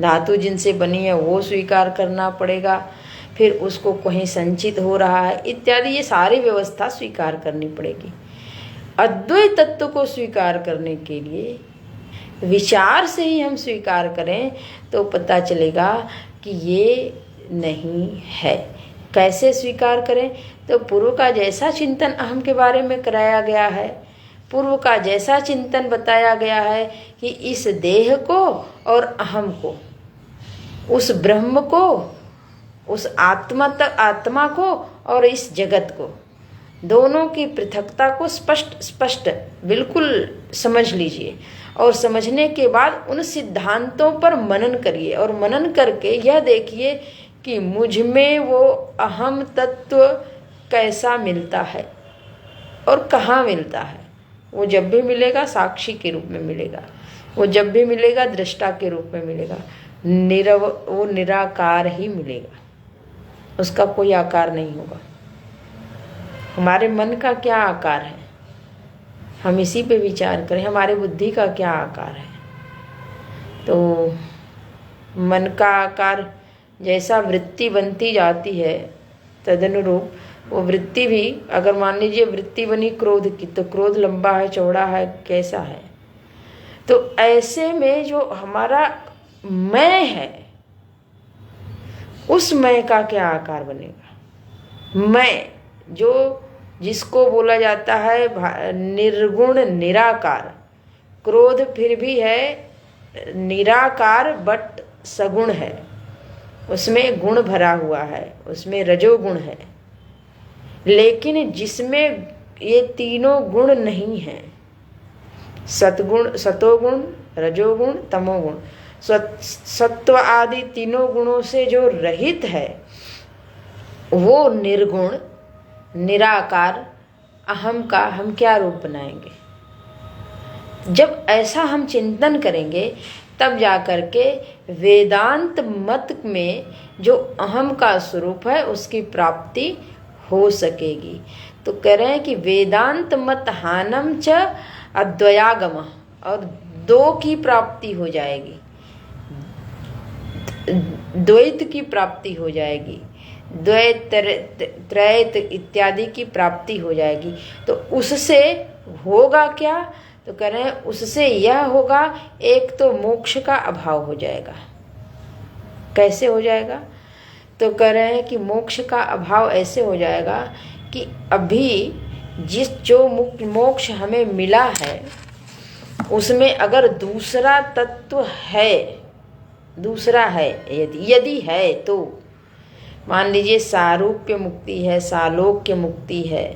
धातु जिनसे बनी है वो स्वीकार करना पड़ेगा, फिर उसको कहीं संचित हो रहा है इत्यादि, ये सारी व्यवस्था स्वीकार करनी पड़ेगी। अद्वैत तत्व को स्वीकार करने के लिए विचार से ही हम स्वीकार करें तो पता चलेगा कि ये नहीं है। कैसे स्वीकार करें? तो पूर्व का जैसा चिंतन अहम के बारे में कराया गया है, पूर्व का जैसा चिंतन बताया गया है कि इस देह को और अहम को, उस ब्रह्म को, उस आत्मा को और इस जगत को, दोनों की पृथकता को स्पष्ट बिल्कुल समझ लीजिए। और समझने के बाद उन सिद्धांतों पर मनन करिए, और मनन करके यह देखिए कि मुझ में वो अहम तत्व कैसा मिलता है और कहाँ मिलता है। वो जब भी मिलेगा साक्षी के रूप में मिलेगा, वो जब भी मिलेगा दृष्टा के रूप में मिलेगा, वो निराकार ही मिलेगा, उसका कोई आकार नहीं होगा। हमारे मन का क्या आकार है, हम इसी पे विचार करें। हमारे बुद्धि का क्या आकार है? तो मन का आकार जैसा वृत्ति बनती जाती है तदनुरूप वो वृत्ति भी, अगर मान लीजिए वृत्ति बनी क्रोध की, तो क्रोध लंबा है, चौड़ा है, कैसा है। तो ऐसे में जो हमारा मैं है, उस मैं का क्या आकार बनेगा? मैं जो जिसको बोला जाता है निर्गुण निराकार। क्रोध फिर भी है निराकार बट सगुण है, उसमें गुण भरा हुआ है, उसमें रजोगुण है। लेकिन जिसमें ये तीनों गुण नहीं हैं, सतगुण, सतोगुण, रजोगुण, तमोगुण, सत्व आदि तीनों गुणों से जो रहित है वो निर्गुण निराकार अहम का हम क्या रूप बनाएंगे? जब ऐसा हम चिंतन करेंगे तब जाकर के वेदांत मत में जो अहम का स्वरूप है उसकी प्राप्ति हो सकेगी। तो कह रहे हैं कि वेदांत मत हानम च अद्वयागम, और दो की प्राप्ति हो जाएगी, द्वैत की प्राप्ति हो जाएगी, द्वैत त्रैत इत्यादि की प्राप्ति हो जाएगी। तो उससे होगा क्या? तो कह रहे हैं उससे यह होगा, एक तो मोक्ष का अभाव हो जाएगा। कैसे हो जाएगा? तो कह रहे हैं कि मोक्ष का अभाव ऐसे हो जाएगा कि अभी जो मोक्ष हमें मिला है उसमें अगर दूसरा तत्व है, दूसरा है, यदि है तो मान लीजिए सारूप्य मुक्ति है, सालोक्य मुक्ति है,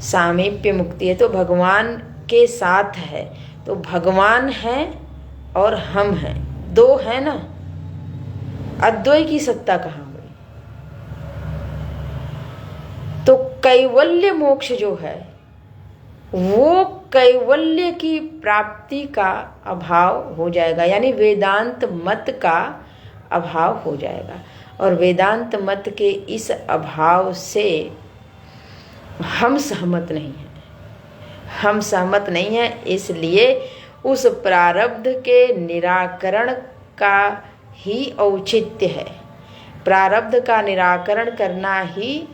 सामीप्य मुक्ति है, तो भगवान के साथ है। तो भगवान है और हम हैं, दो है ना, अद्वय की सत्ता कहाँ हुई? तो कैवल्य मोक्ष जो है वो कैवल्य की प्राप्ति का अभाव हो जाएगा, यानी वेदांत मत का अभाव हो जाएगा। और वेदांत मत के इस अभाव से हम सहमत नहीं हैं, हम सहमत नहीं हैं। इसलिए उस प्रारब्ध के निराकरण का ही औचित्य है, प्रारब्ध का निराकरण करना ही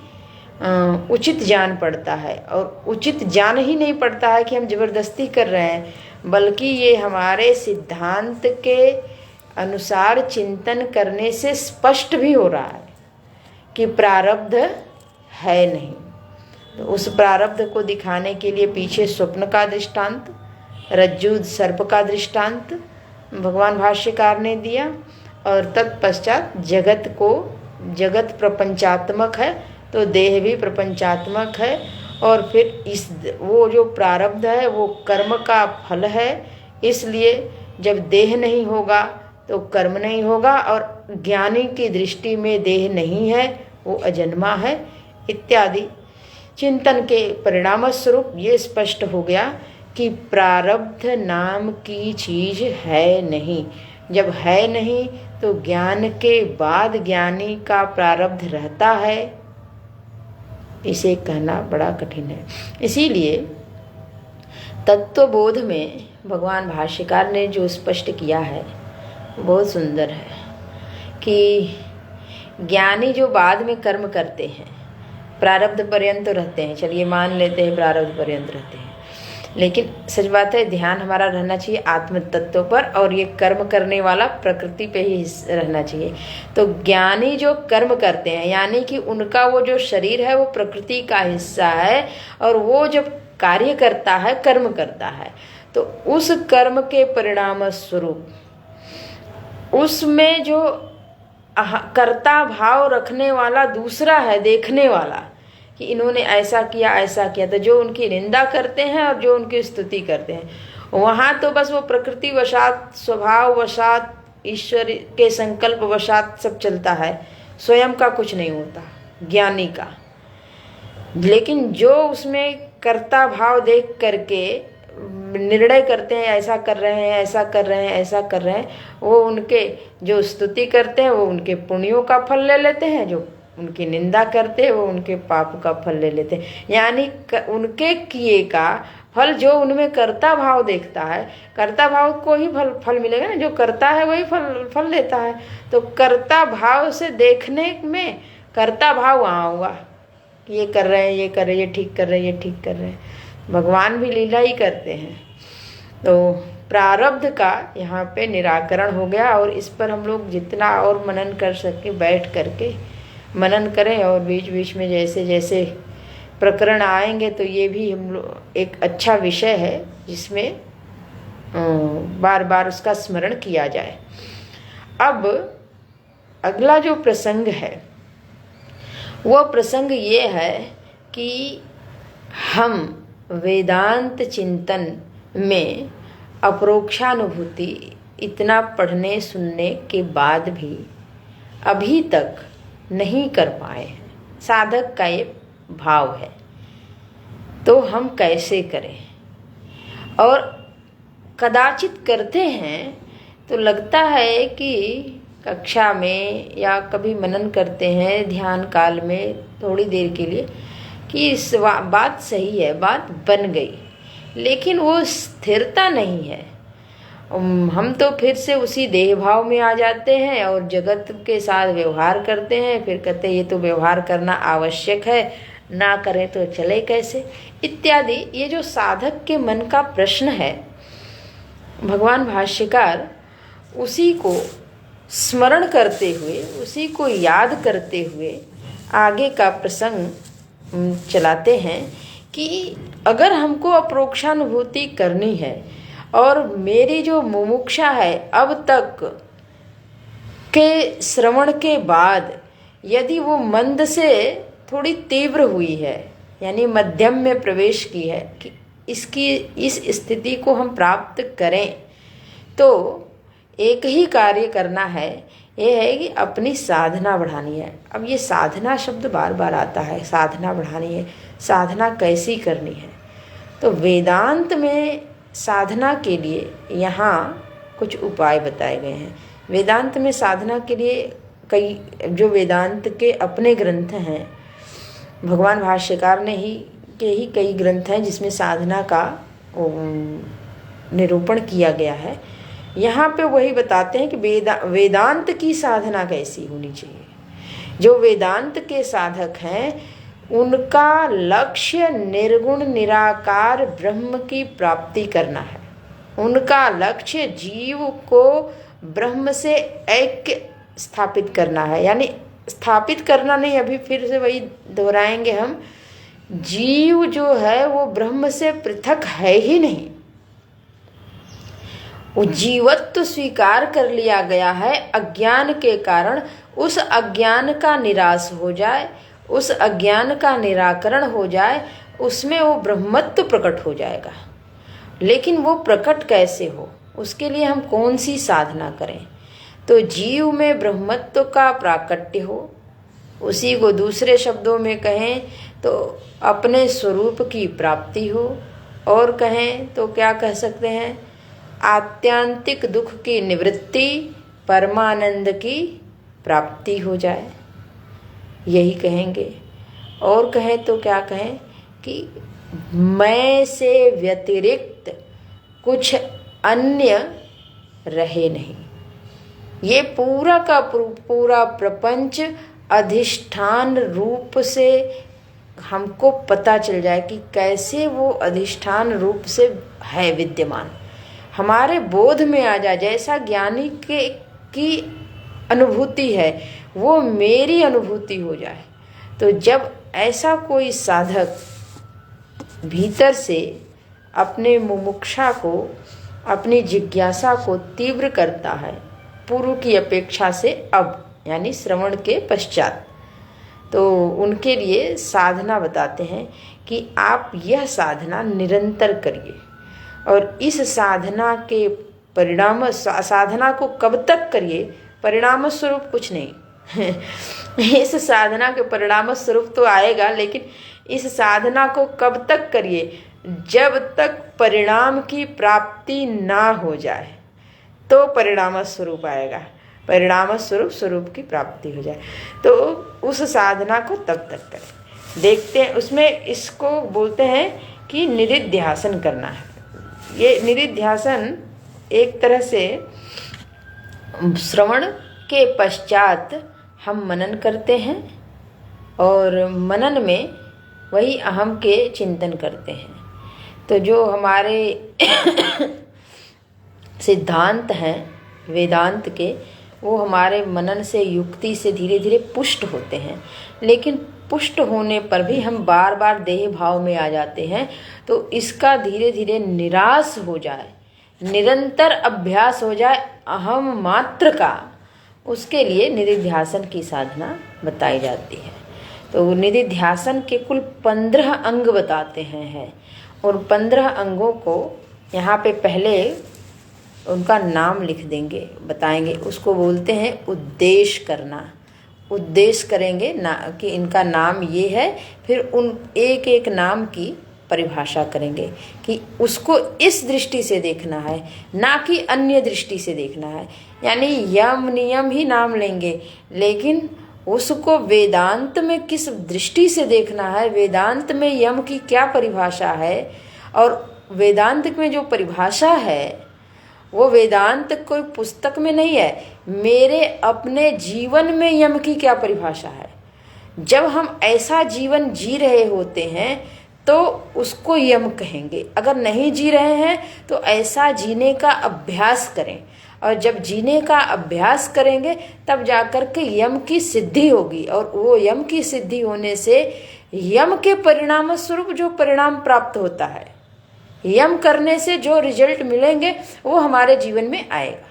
उचित जान पड़ता है। और उचित जान ही नहीं पड़ता है कि हम जबरदस्ती कर रहे हैं, बल्कि ये हमारे सिद्धांत के अनुसार चिंतन करने से स्पष्ट भी हो रहा है कि प्रारब्ध है नहीं। तो उस प्रारब्ध को दिखाने के लिए पीछे स्वप्न का दृष्टांत, रज्जु सर्प का दृष्टांत भगवान भाष्यकार ने दिया, और तत्पश्चात जगत को, जगत प्रपंचात्मक है तो देह भी प्रपंचात्मक है, और फिर इस वो जो प्रारब्ध है वो कर्म का फल है। इसलिए जब देह नहीं होगा तो कर्म नहीं होगा, और ज्ञानी की दृष्टि में देह नहीं है, वो अजन्मा है इत्यादि चिंतन के परिणाम स्वरूप ये स्पष्ट हो गया कि प्रारब्ध नाम की चीज है नहीं। जब है नहीं तो ज्ञान के बाद ज्ञानी का प्रारब्ध रहता है, इसे कहना बड़ा कठिन है। इसीलिए तत्वबोध में भगवान भाष्यकार ने जो स्पष्ट किया है बहुत सुंदर है कि ज्ञानी जो बाद में कर्म करते हैं प्रारब्ध पर्यंत रहते हैं, चलिए मान लेते हैं प्रारब्ध पर्यंत रहते हैं, लेकिन सच बात है ध्यान हमारा रहना चाहिए आत्म तत्व पर, और ये कर्म करने वाला प्रकृति पे ही रहना चाहिए। तो ज्ञानी जो कर्म करते हैं, यानी कि उनका वो जो शरीर है वो प्रकृति का हिस्सा है, और वो जब कार्य करता है, कर्म करता है, तो उस कर्म के परिणाम स्वरूप उसमें जो कर्ता भाव रखने वाला दूसरा है, देखने वाला कि इन्होंने ऐसा किया ऐसा किया, तो जो उनकी निंदा करते हैं और जो उनकी स्तुति करते हैं, वहाँ तो बस वो प्रकृति वशात, स्वभाव वशात, ईश्वर के संकल्प वशात सब चलता है, स्वयं का कुछ नहीं होता ज्ञानी का। लेकिन जो उसमें कर्ता भाव देख करके निर्णय करते हैं ऐसा कर रहे हैं, ऐसा कर रहे हैं, ऐसा कर रहे हैं, वो उनके जो स्तुति करते हैं वो उनके पुण्यों का फल ले लेते हैं, जो उनकी निंदा करते हैं वो उनके पाप का फल ले लेते हैं। यानी उनके किए का फल जो उनमें कर्ता भाव देखता है, कर्ता भाव को ही फल मिलेगा ना, जो करता है वही फल लेता है। तो कर्ता भाव से देखने में कर्ता भाव वहाँ हुआ, ये कर रहे हैं, ये कर रहे हैं, ये ठीक कर रहे हैं, ये ठीक कर रहे हैं। भगवान भी लीला ही करते हैं। तो प्रारब्ध का यहाँ पे निराकरण हो गया, और इस पर हम लोग जितना और मनन कर सके बैठ करके मनन करें, और बीच बीच में जैसे जैसे प्रकरण आएंगे तो ये भी हम लोग एक अच्छा विषय है जिसमें बार बार उसका स्मरण किया जाए। अब अगला जो प्रसंग है वह प्रसंग ये है कि हम वेदांत चिंतन में अपरोक्षानुभूति इतना पढ़ने सुनने के बाद भी अभी तक नहीं कर पाए हैं, साधक का ये भाव है। तो हम कैसे करें? और कदाचित करते हैं तो लगता है कि कक्षा में या कभी मनन करते हैं ध्यान काल में थोड़ी देर के लिए कि इस बात सही है, बात बन गई, लेकिन वो स्थिरता नहीं है। हम तो फिर से उसी देह भाव में आ जाते हैं और जगत के साथ व्यवहार करते हैं, फिर कहते हैं ये तो व्यवहार करना आवश्यक है, ना करें तो चले कैसे, इत्यादि। ये जो साधक के मन का प्रश्न है, भगवान भाष्यकार उसी को स्मरण करते हुए, उसी को याद करते हुए आगे का प्रसंग चलाते हैं कि अगर हमको अपरोक्षानुभूति करनी है और मेरी जो मुमुक्षा है अब तक के श्रवण के बाद यदि वो मंद से थोड़ी तीव्र हुई है, यानी मध्यम में प्रवेश की है, कि इसकी इस स्थिति को हम प्राप्त करें, तो एक ही कार्य करना है, ये है कि अपनी साधना बढ़ानी है। अब ये साधना शब्द बार बार आता है, साधना बढ़ानी है, साधना कैसी करनी है? तो वेदांत में साधना के लिए यहाँ कुछ उपाय बताए गए हैं। वेदांत में साधना के लिए कई जो वेदांत के अपने ग्रंथ हैं, भगवान भाष्यकार ने ही कई ग्रंथ हैं जिसमें साधना का निरूपण किया गया है। यहाँ पे वही बताते हैं कि वेदांत की साधना कैसी होनी चाहिए। जो वेदांत के साधक हैं उनका लक्ष्य निर्गुण निराकार ब्रह्म की प्राप्ति करना है। उनका लक्ष्य जीव को ब्रह्म से ऐक्य स्थापित करना है, यानी स्थापित करना नहीं, अभी फिर से वही दोहराएंगे हम, जीव जो है वो ब्रह्म से पृथक है ही नहीं, वो जीवत्व स्वीकार कर लिया गया है। अज्ञान के कारण उस अज्ञान का निराश हो जाए, उस अज्ञान का निराकरण हो जाए, उसमें वो ब्रह्मत्व प्रकट हो जाएगा। लेकिन वो प्रकट कैसे हो, उसके लिए हम कौन सी साधना करें? तो जीव में ब्रह्मत्व का प्राकट्य हो, उसी को दूसरे शब्दों में कहें तो अपने स्वरूप की प्राप्ति हो, और कहें तो क्या कह सकते हैं, आत्यांतिक दुख की निवृत्ति, परमानंद की प्राप्ति हो जाए, यही कहेंगे। और कहें तो क्या कहें कि मैं से व्यतिरिक्त कुछ अन्य रहे नहीं। ये पूरा का पूरा प्रपंच अधिष्ठान रूप से हमको पता चल जाए कि कैसे वो अधिष्ठान रूप से है विद्यमान, हमारे बोध में आ जाए। जैसा ज्ञानी की अनुभूति है वो मेरी अनुभूति हो जाए। तो जब ऐसा कोई साधक भीतर से अपने मुमुक्षा को, अपनी जिज्ञासा को तीव्र करता है पूर्व की अपेक्षा से अब, यानी श्रवण के पश्चात, तो उनके लिए साधना बताते हैं कि आप यह साधना निरंतर करिए। और इस साधना के परिणाम, साधना को कब तक करिए, परिणाम स्वरूप कुछ नहीं इस साधना के परिणाम स्वरूप तो आएगा, लेकिन इस साधना को कब तक करिए, जब तक परिणाम की प्राप्ति ना हो जाए तो परिणाम स्वरूप आएगा, परिणाम स्वरूप की प्राप्ति हो जाए तो उस साधना को तब तक करें। देखते हैं उसमें, इसको बोलते हैं कि निरिध्यासन करना है। ये निरिध्यासन एक तरह से श्रवण के पश्चात हम मनन करते हैं और मनन में वही अहम के चिंतन करते हैं। तो जो हमारे सिद्धांत हैं वेदांत के, वो हमारे मनन से, युक्ति से धीरे धीरे पुष्ट होते हैं। लेकिन पुष्ट होने पर भी हम बार बार देह भाव में आ जाते हैं, तो इसका धीरे धीरे निराश हो जाए, निरंतर अभ्यास हो जाए अहम मात्र का, उसके लिए निधिध्यासन की साधना बताई जाती है। तो निधिध्यासन के कुल 15 अंग बताते हैं और 15 अंगों को यहाँ पे पहले उनका नाम लिख देंगे, बताएंगे। उसको बोलते हैं उद्देश्य करना। उद्देश्य करेंगे ना कि इनका नाम ये है, फिर उन एक एक नाम की परिभाषा करेंगे कि उसको इस दृष्टि से देखना है, ना कि अन्य दृष्टि से देखना है। यानी यम नियम ही नाम लेंगे, लेकिन उसको वेदांत में किस दृष्टि से देखना है, वेदांत में यम की क्या परिभाषा है, और वेदांत में जो परिभाषा है वो वेदांत कोई पुस्तक में नहीं है, मेरे अपने जीवन में यम की क्या परिभाषा है। जब हम ऐसा जीवन जी रहे होते हैं तो उसको यम कहेंगे। अगर नहीं जी रहे हैं तो ऐसा जीने का अभ्यास करें, और जब जीने का अभ्यास करेंगे तब जाकर के यम की सिद्धि होगी, और वो यम की सिद्धि होने से यम के परिणाम स्वरूप जो परिणाम प्राप्त होता है, यम करने से जो रिजल्ट मिलेंगे वो हमारे जीवन में आएगा।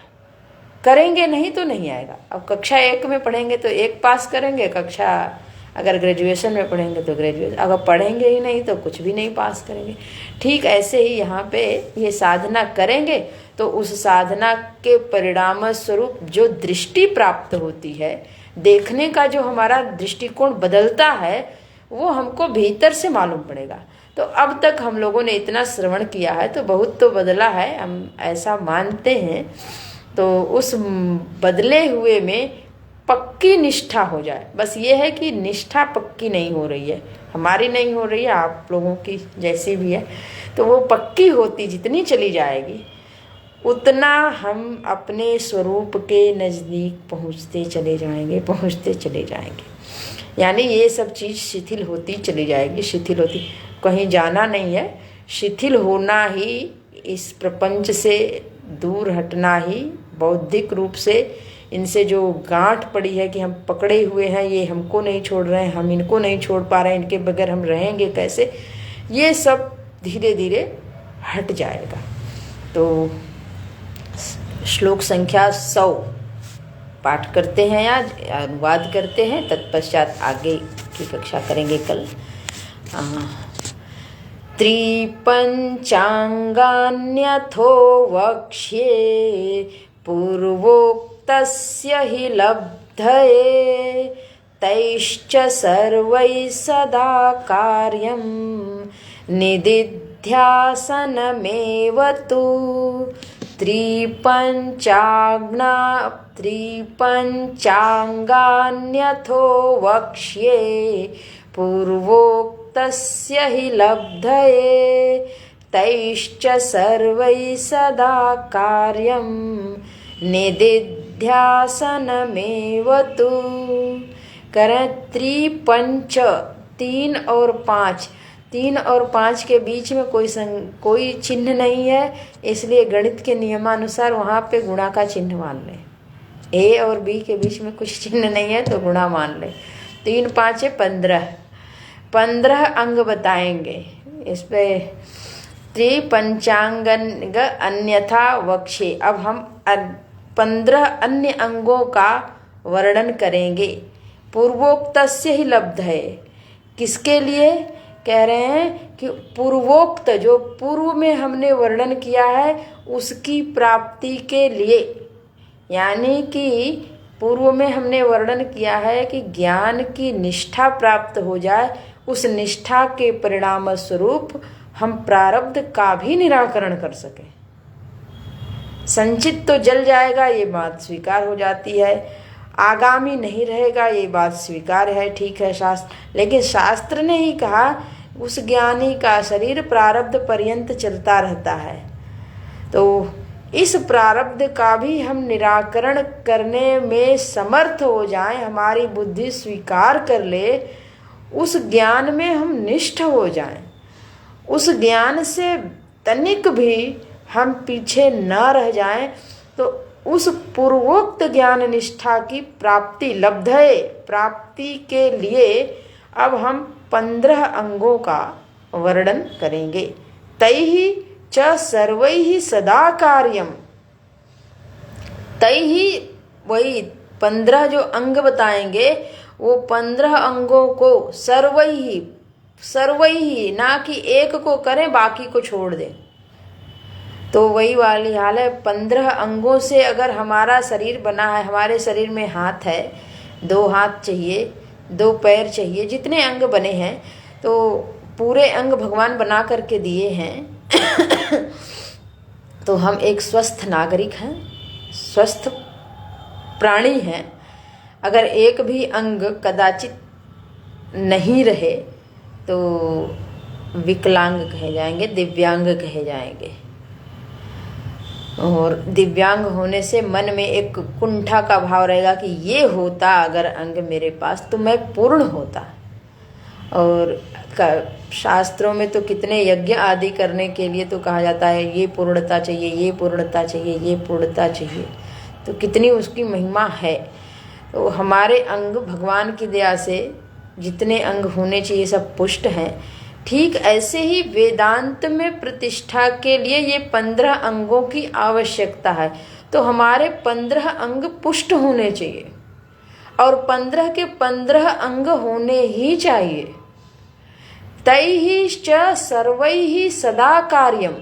करेंगे नहीं तो नहीं आएगा। अब कक्षा 1 में पढ़ेंगे तो 1 पास करेंगे, कक्षा अगर ग्रेजुएशन में पढ़ेंगे तो ग्रेजुएशन, अगर पढ़ेंगे ही नहीं तो कुछ भी नहीं पास करेंगे। ठीक ऐसे ही यहाँ पे ये साधना करेंगे तो उस साधना के परिणाम स्वरूप जो दृष्टि प्राप्त होती है, देखने का जो हमारा दृष्टिकोण बदलता है, वो हमको भीतर से मालूम पड़ेगा। तो अब तक हम लोगों ने इतना श्रवण किया है तो बहुत तो बदला है, हम ऐसा मानते हैं। तो उस बदले हुए में पक्की निष्ठा हो जाए। बस ये है कि निष्ठा पक्की नहीं हो रही है, हमारी नहीं हो रही है, आप लोगों की जैसी भी है, तो वो पक्की होती जितनी चली जाएगी उतना हम अपने स्वरूप के नज़दीक पहुँचते चले जाएंगे। यानी ये सब चीज़ शिथिल होती चली जाएगी, शिथिल होती, कहीं जाना नहीं है, शिथिल होना ही, इस प्रपंच से दूर हटना ही, बौद्धिक रूप से इनसे जो गांठ पड़ी है कि हम पकड़े हुए हैं, ये हमको नहीं छोड़ रहे हैं, हम इनको नहीं छोड़ पा रहे हैं, इनके बगैर हम रहेंगे कैसे, ये सब धीरे धीरे हट जाएगा। तो श्लोक संख्या 100 पाठ करते हैं आज, अनुवाद करते हैं, तत्पश्चात आगे की कक्षा करेंगे कल। त्रिपंचांगान्यथो वक्ष्ये पूर्वोक्तस्य हि लब्धये तैश्च सर्वैः सदा कार्यं निदिध्यासनमेव तु। त्रिपंचांगान्यथो वक्ष्ये पूर्वोक्तस्य हि लब्धये तैश्च सर्वैः सदा कार्यं निदिध्यासनमेव तु। करें त्रिपंच, 3 और 5, 3 और 5 के बीच में कोई चिन्ह नहीं है, इसलिए गणित के नियमानुसार वहाँ पे गुणा का चिन्ह मान लें। ए और बी के बीच में कुछ चिन्ह नहीं है तो गुणा मान लें। 3 5 15, 15 अंग बताएंगे इस पे। त्रिपंचांग अन्यथा वक्ष्ये, अब हम 15 अन्य अंगों का वर्णन करेंगे। पूर्वोक्तस्य ही लब्ध है, किसके लिए कह रहे हैं कि पूर्वोक्त, जो पूर्व में हमने वर्णन किया है उसकी प्राप्ति के लिए। यानी कि पूर्व में हमने वर्णन किया है कि ज्ञान की निष्ठा प्राप्त हो जाए, उस निष्ठा के परिणाम स्वरूप हम प्रारब्ध का भी निराकरण कर सकें। संचित तो जल जाएगा, ये बात स्वीकार हो जाती है, आगामी नहीं रहेगा, ये बात स्वीकार है, ठीक है शास्त्र। लेकिन शास्त्र ने ही कहा उस ज्ञानी का शरीर प्रारब्ध पर्यंत चलता रहता है, तो इस प्रारब्ध का भी हम निराकरण करने में समर्थ हो जाएं, हमारी बुद्धि स्वीकार कर ले, उस ज्ञान में हम निष्ठ हो जाएं, उस ज्ञान से तनिक भी हम पीछे न रह जाएं, तो उस पूर्वोक्त ज्ञान निष्ठा की प्राप्ति लब्धये, प्राप्ति के लिए अब हम 15 अंगों का वर्णन करेंगे। तैहि च सर्वैहि सदा कार्यम, तैहि वही 15 जो अंग बताएंगे वो 15 अंगों को सर्वैहि, सर्वैहि ना कि एक को करें बाकी को छोड़ दें, तो वही वाली हाल है। 15 अंगों से अगर हमारा शरीर बना है, हमारे शरीर में हाथ है, 2 हाथ चाहिए, 2 पैर चाहिए, जितने अंग बने हैं तो पूरे अंग भगवान बना करके दिए हैं। तो हम एक स्वस्थ नागरिक हैं, स्वस्थ प्राणी हैं। अगर एक भी अंग कदाचित नहीं रहे तो विकलांग कहे जाएंगे, दिव्यांग कहे जाएंगे। और दिव्यांग होने से मन में एक कुंठा का भाव रहेगा कि ये होता अगर अंग मेरे पास तो मैं पूर्ण होता। और शास्त्रों में तो कितने यज्ञ आदि करने के लिए तो कहा जाता है ये पूर्णता चाहिए, ये पूर्णता चाहिए, ये पूर्णता चाहिए, तो कितनी उसकी महिमा है। तो हमारे अंग भगवान की दया से जितने अंग होने चाहिए सब पुष्ट हैं। ठीक ऐसे ही वेदांत में प्रतिष्ठा के लिए ये 15 अंगों की आवश्यकता है। तो हमारे 15 अंग पुष्ट होने चाहिए और 15 के 15 अंग होने ही चाहिए। तैहि च सर्वैहि सदा कार्यम,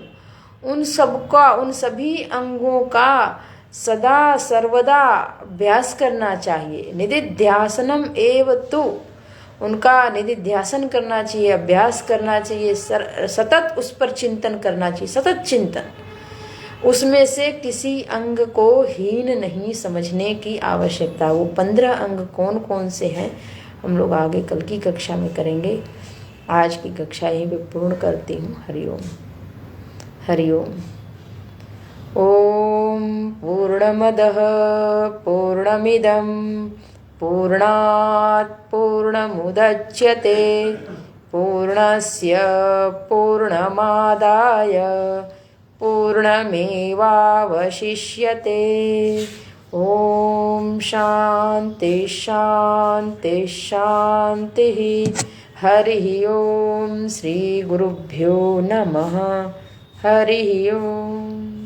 उन सबका, उन सभी अंगों का सदा सर्वदा अभ्यास करना चाहिए। निधिध्यासनम एव तु, उनका निधिध्यासन करना चाहिए, अभ्यास करना चाहिए, सतत उस पर चिंतन करना चाहिए, सतत चिंतन। उसमें से किसी अंग को हीन नहीं समझने की आवश्यकता। वो 15 अंग कौन कौन से हैं हम लोग आगे कल की कक्षा में करेंगे। आज की कक्षा यहीं पे पूर्ण करती हूँ। हरिओम हरिओम। ओम पूर्णमदः पूर्णमिदं पूर्णात् पूर्णमुदच्यते पूर्णस्य पूर्णमादाय पूर्णमेवावशिष्यते। ओम शांति शांति शांतिः। हरि ओम। श्री गुरुभ्यो नमः। हरि ओम।